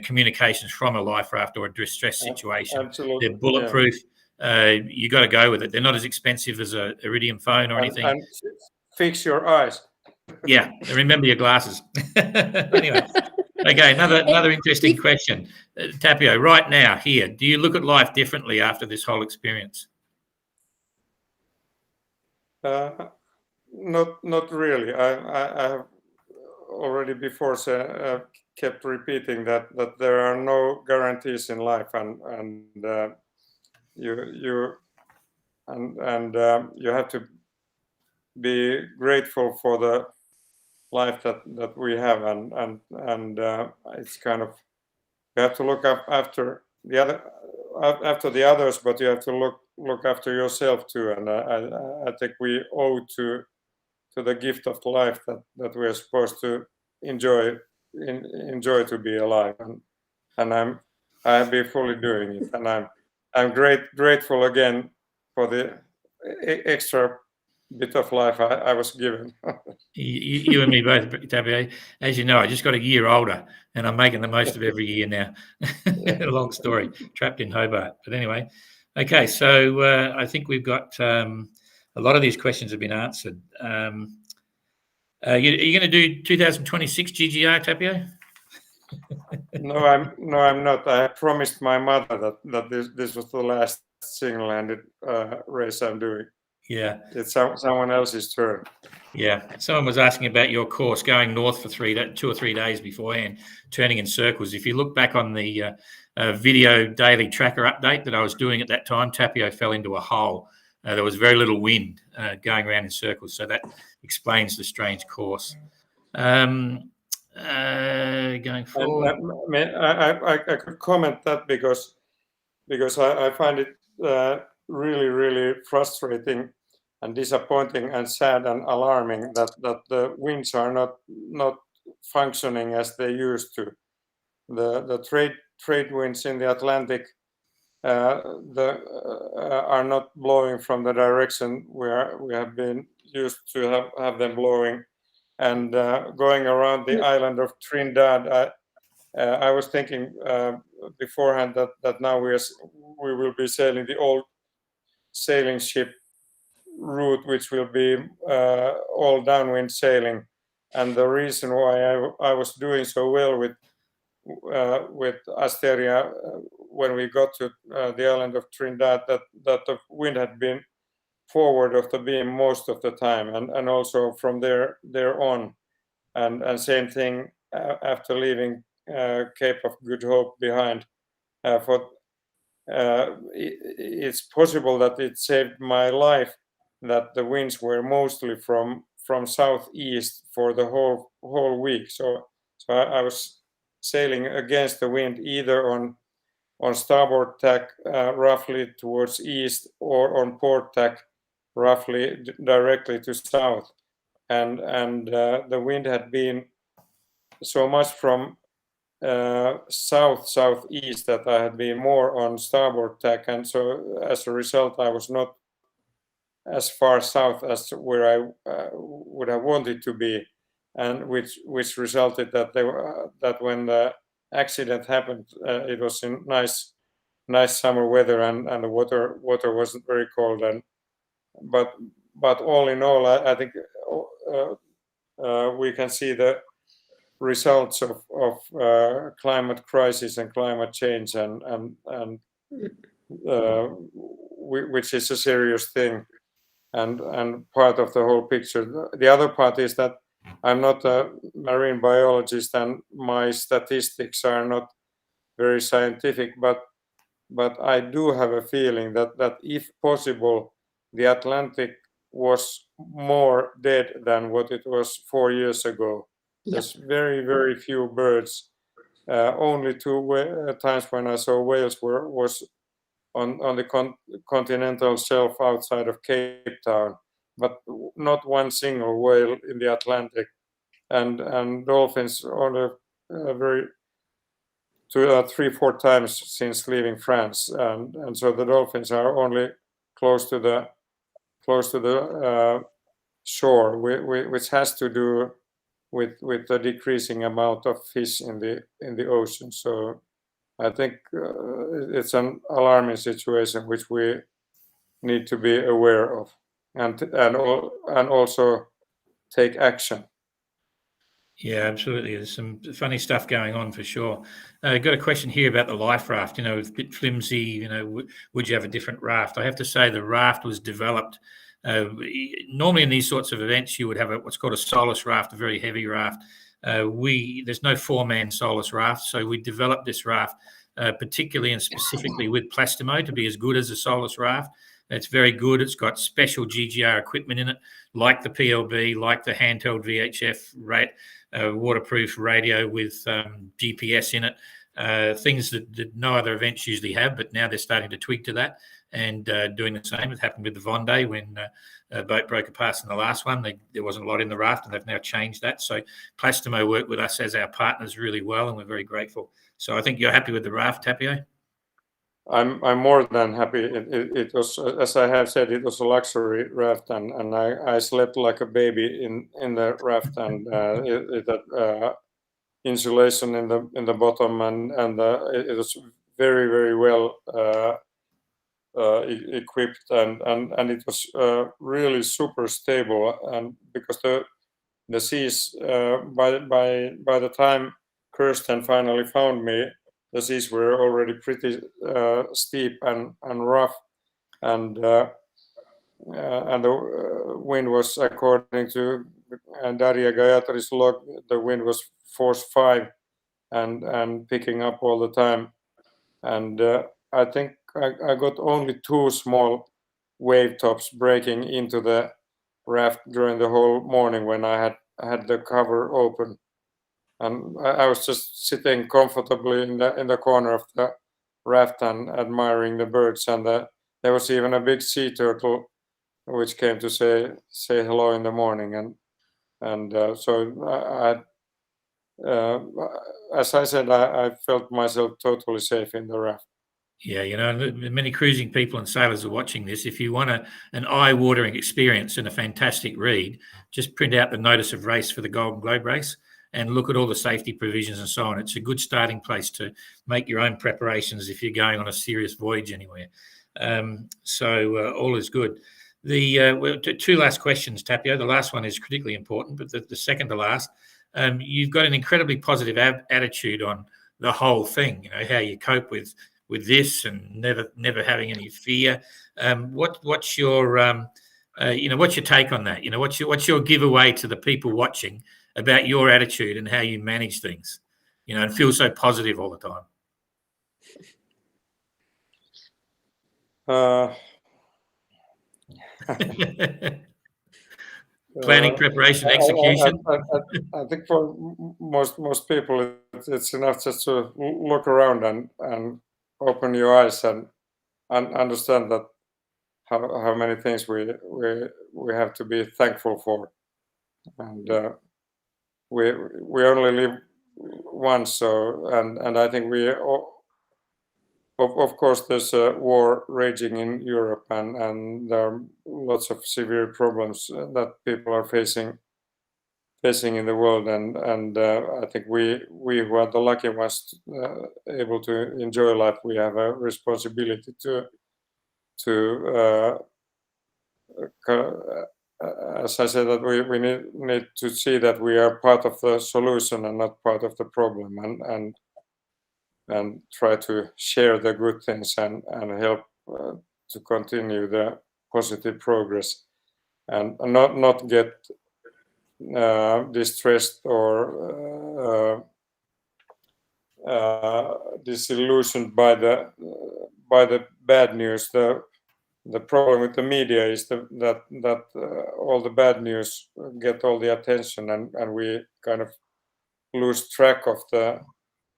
communications from a life raft or a distress situation. Absolutely. They're bulletproof. you got to go with it. They're not as expensive as a iridium phone or anything. And fix your eyes. Yeah, remember your glasses. Anyway, okay, another interesting question. Tapio, right now, here, do you look at life differently after this whole experience? Not really. I have already before kept repeating that there are no guarantees in life, and you have to be grateful for the life that we have, and it's kind of, you have to look up after the others, but you have to look after yourself too. And I think we owe to the gift of life that we are supposed to enjoy to be alive, and I have been fully doing it, and I'm grateful again for the extra bit of life I was given. You and me both, Tapio. As you know, I just got a year older, and I'm making the most of every year now. Long story, trapped in Hobart. But anyway, okay. So I think we've got a lot of these questions have been answered. Are you going to do 2026 GGR, Tapio? No, I'm not. I promised my mother that this was the last single-handed race I'm doing. Yeah, it's someone else's turn. Yeah, someone was asking about your course going north for 2 or 3 days beforehand, turning in circles. If you look back on the video daily tracker update that I was doing at that time, Tapio fell into a hole. There was very little wind going around in circles, so that explains the strange course. Going forward, I could comment that because I find it really frustrating and disappointing and sad and alarming that the winds are not functioning as they used to. The trade winds in the Atlantic are not blowing from the direction where we have been used to have them blowing, and going around the island of Trinidad. I was thinking beforehand that now we will be sailing the old sailing ship route, which will be all downwind sailing, and the reason why I was doing so well with Asteria when we got to the island of Trinidad, that the wind had been forward of the beam most of the time, and also from there on, and same thing after leaving Cape of Good Hope behind. It's possible that it saved my life that the winds were mostly from southeast for the whole week. So I was sailing against the wind either on starboard tack roughly towards east, or on port tack roughly directly to south, and the wind had been so much from southeast that I had been more on starboard tack, and so as a result I was not as far south as where I would have wanted to be, and which resulted that when the accident happened, it was in nice summer weather, and the water wasn't very cold, and but all in all, I think we can see the results of climate crisis and climate change, and which is a serious thing, and part of the whole picture. The other part is that I'm not a marine biologist, and my statistics are not very scientific, but I do have a feeling that if possible, the Atlantic was more dead than what it was 4 years ago. There's very few birds. Only 2 times when I saw whales was on the continental shelf outside of Cape Town, but not one single whale in the Atlantic, and dolphins only very 3-4 times since leaving France, and so the dolphins are only close to the shore, which has to do with the decreasing amount of fish in the ocean. So I think it's an alarming situation which we need to be aware of, and also take action. Yeah, absolutely. There's some funny stuff going on for sure. Got a question here about the life raft. It's a bit flimsy. Would you have a different raft? I have to say the raft was developed. Normally in these sorts of events, you would have what's called a Solus raft, a very heavy raft. There's no 4-man Solus raft, so we developed this raft particularly and specifically with Plastimo to be as good as a Solus raft. It's very good. It's got special GGR equipment in it, like the PLB, like the handheld VHF waterproof radio with GPS in it, things that no other events usually have, but now they're starting to tweak to that and doing the same. It happened with the Vendée when a boat broke apart in the last one. There wasn't a lot in the raft, and they've now changed that. So Plastimo worked with us as our partners really well, and we're very grateful. So I think you're happy with the raft, Tapio? I'm more than happy. It was, as I have said, it was a luxury raft, and I slept like a baby in the raft, and it had insulation in the bottom, and it was very, very well equipped, and it was really super stable, and because the seas by the time Kirsten finally found me, the seas were already pretty steep and rough, and the wind was, according to Daria Gayatri's log, the wind was force 5 and picking up all the time, and I think I got only 2 small wave tops breaking into the raft during the whole morning when I had the cover open, and I was just sitting comfortably in the corner of the raft and admiring the birds, and there was even a big sea turtle which came to say hello in the morning, and so as I said, I felt myself totally safe in the raft. Yeah, many cruising people and sailors are watching this. If you want an eye-watering experience and a fantastic read, just print out the notice of race for the Golden Globe race and look at all the safety provisions and so on. It's a good starting place to make your own preparations if you're going on a serious voyage anywhere. So all is good. The 2 last questions, Tapio. The last one is critically important, but the second to last, you've got an incredibly positive attitude on the whole thing. How you cope with this and never having any fear. What's your what's your take on that? What's your giveaway to the people watching about your attitude and how you manage things? And feel so positive all the time. Planning, preparation, execution. I think for most people, it's enough just to look around and open your eyes and understand that how many things we have to be thankful for, and we only live once, so and I think we of course there's a war raging in Europe, and there are lots of severe problems that people are facing in the world, and I think we who are the lucky ones able to enjoy life, we have a responsibility to as I said, that we need to see that we are part of the solution and not part of the problem, and try to share the good things and help to continue the positive progress, and not get distressed or disillusioned by the bad news. The problem with the media is that all the bad news get all the attention, and we kind of lose track of the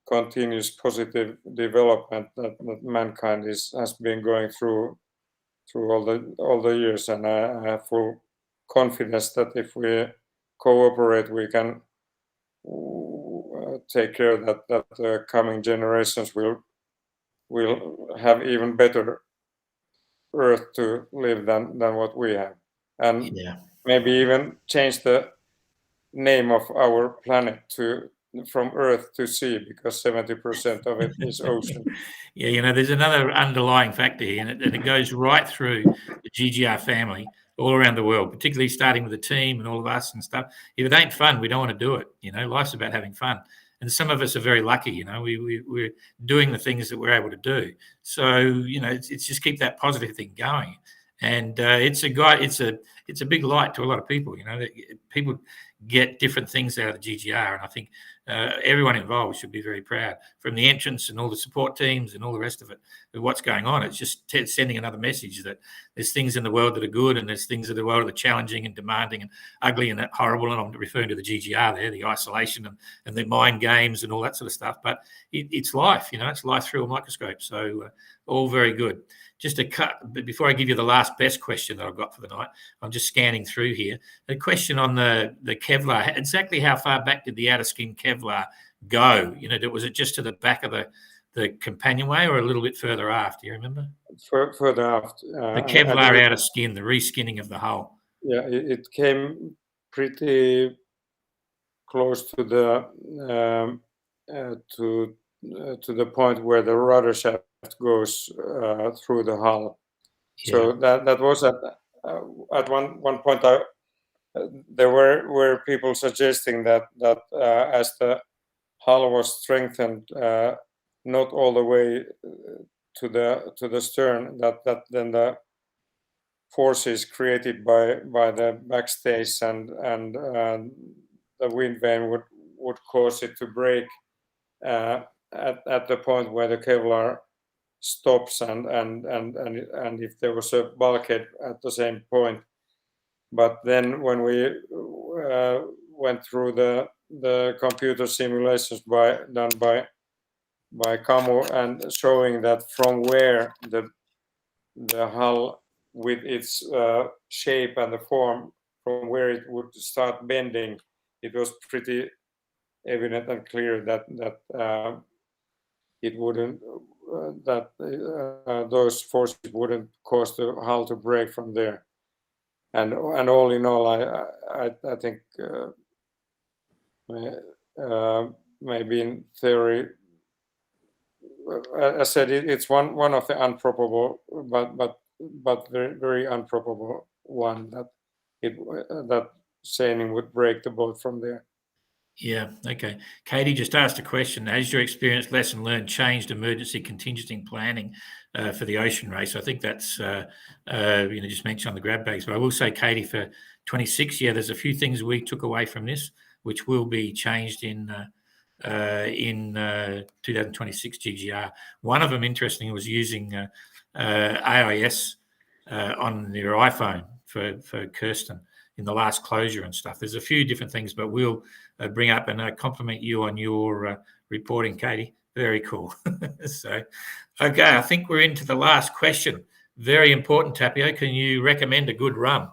continuous positive development that mankind has been going through all the years. And I have full confidence that if we cooperate, we can take care that the coming generations will have even better Earth to live than what we have, and maybe even change the name of our planet to from Earth to sea, because 70% of it is ocean. Yeah, you know, there's another underlying factor here, and it goes right through the GGR family all around the world, particularly starting with the team and all of us and stuff. If it ain't fun, we don't want to do it. You know, life's about having fun. And some of us are very lucky, you know, we're doing the things that we're able to do. So, you know, it's just keep that positive thing going. And it's a big light to a lot of people, you know, that people get different things out of the GGR. And I think everyone involved should be very proud, from the entrance and all the support teams and all the rest of it, of what's going on. It's just sending another message that there's things in the world that are good, and there's things in the world that are challenging and demanding and ugly and horrible. And I'm referring to the GGR there, the isolation and the mind games and all that sort of stuff. But it's life, you know, it's life through a microscope. So all very good. Just a cut, but before I give you the last best question that I've got for the night, I'm just scanning through here. A question on the Kevlar. Exactly how far back did the outer skin Kevlar go? You know, was it just to the back of the companionway, or a little bit further aft? Do you remember? Further aft. The Kevlar outer skin, the reskinning of the hull. Yeah, it came pretty close to the to the point where the rudder shaft goes through the hull. Yeah. So that was at one point. There were people suggesting that as the hull was strengthened not all the way to the stern, that then the forces created by the backstays and the wind vane would cause it to break at the point where the Kevlar stops, and if there was a bulkhead at the same point. But then when we went through the computer simulations done by Camu, and showing that from where the hull with its shape and the form, from where it would start bending, it was pretty evident and clear that it wouldn't, those forces wouldn't cause the hull to break from there. And all in all, I think maybe in theory, I said it's one of the improbable, but very, very improbable one that sailing would break the boat from there. Yeah, okay. Katie just asked a question. Has your experience, lesson learned, changed emergency contingency planning for the ocean race? I think that's, just mentioned on the grab bags. But I will say, Katie, for 26, yeah, there's a few things we took away from this, which will be changed in 2026 GGR. One of them, interestingly, was using AIS on your iPhone for Kirsten in the last closure and stuff. There's a few different things, but we'll bring up and compliment you on your reporting, Katie. Very cool. So, okay, I think we're into the last question. Very important, Tapio. Can you recommend a good rum?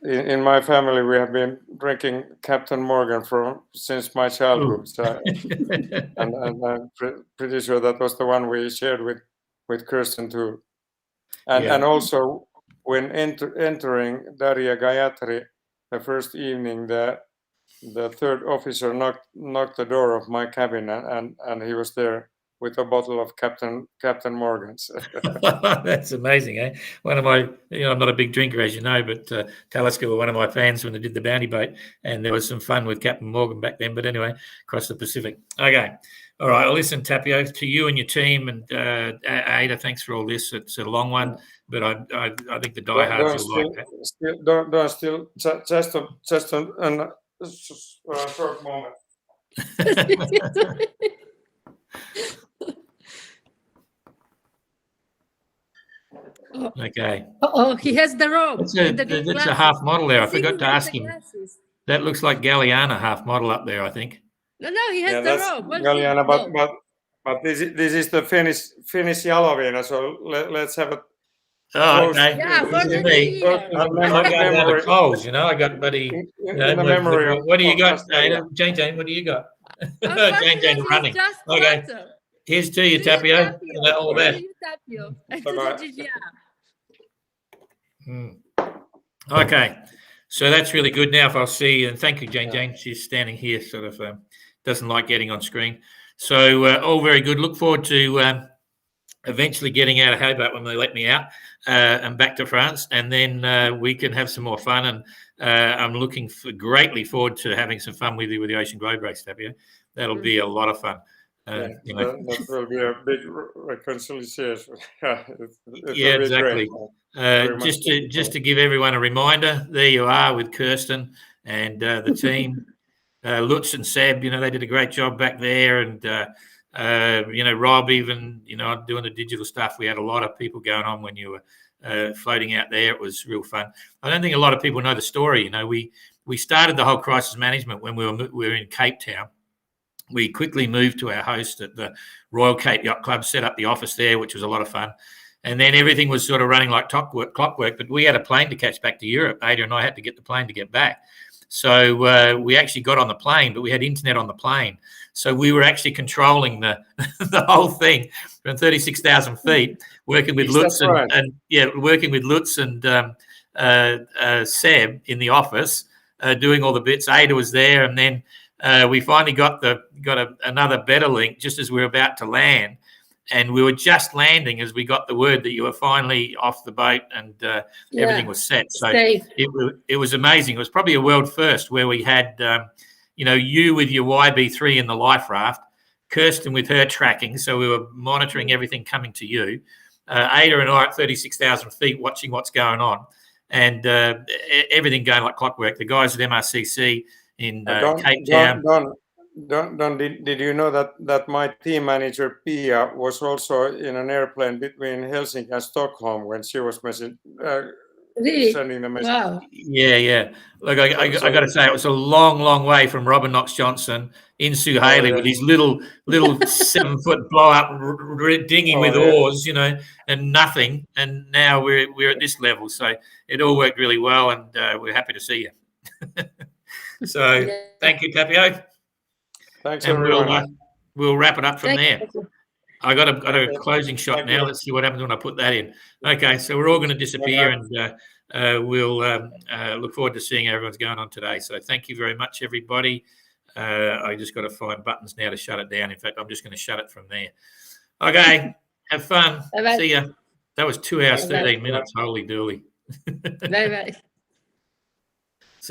In my family, we have been drinking Captain Morgan since my childhood, and I'm pretty sure that was the one we shared with Kirsten too. And also, when entering Darya Gayatri the first evening, the third officer knocked the door of my cabin, and he was there with a bottle of Captain Morgan's. That's amazing, eh? One of my, I'm not a big drinker, as you know, but Talisker were one of my fans when they did the bounty boat, and there was some fun with Captain Morgan back then. But anyway, across the Pacific. Okay, all right. Well, listen, Tapio, to you and your team, and Ada, thanks for all this. It's a long one, but I think the diehards will like that. Just a short moment. Okay. Oh, he has the robe. That's a half model there. I forgot to ask him. That looks like Galliana half model up there, I think. No, he has the robe. Galliana, but this is the Finnish Jalovina. So let's have a. Oh, okay. Yeah, for the new year. I got Coles, I got buddy. Memory. What do you got, Jane? What do you got? Jane running. Okay. Here's to you, Tapio. All the best. Tapio. Okay, so that's really good. Now, if I'll see, and thank you, Jane. Jane, she's standing here, sort of doesn't like getting on screen. So all very good. Look forward to eventually getting out of Hobart when they let me out and back to France, and then we can have some more fun. And I'm looking greatly forward to having some fun with you with the Ocean Globe Race, Tapio. That'll be a lot of fun. That will be a big reconciliation. Yeah, exactly. Just to give everyone a reminder, there you are with Kirsten and the team. Lutz and Seb, they did a great job back there, and Rob, even doing the digital stuff. We had a lot of people going on when you were floating out there. It was real fun. I don't think a lot of people know the story. We started the whole crisis management when we were in Cape Town. We quickly moved to our host at the Royal Cape Yacht Club, set up the office there, which was a lot of fun. And then everything was sort of running like clockwork, but we had a plane to catch back to Europe. Ada and I had to get the plane to get back. So we actually got on the plane, but we had internet on the plane. So we were actually controlling the whole thing from 36,000 feet, working with Lutz working with Lutz and Seb in the office, doing all the bits. Ada was there, and then we finally got another better link just as we were about to land, and we were just landing as we got the word that you were finally off the boat and everything was set. So it was amazing. It was probably a world first where we had you with your YB3 in the life raft, Kirsten with her tracking, so we were monitoring everything coming to you, Ada and I at 36,000 feet watching what's going on, and everything going like clockwork. The guys at MRCC in Cape Town. Don, did you know that my team manager Pia was also in an airplane between Helsinki and Stockholm when she was sending the message? Wow. Yeah. Look, I got to say, it was a long, long way from Robin Knox Johnson in Suhaili with his little 7-foot blow up dinghy with oars, and nothing. And now we're at this level. So it all worked really well, and we're happy to see you. So thank you, Tapio. Thanks, and everyone. We'll wrap it up from there. I got a closing shot now. Let's see what happens when I put that in. Okay, so we're all going to disappear, and we'll look forward to seeing how everyone's going on today. So thank you very much, everybody. I just got to find buttons now to shut it down. In fact, I'm just going to shut it from there. Okay, have fun. See ya. That was 2 hours, 13 minutes. Holy dooly. Bye-bye.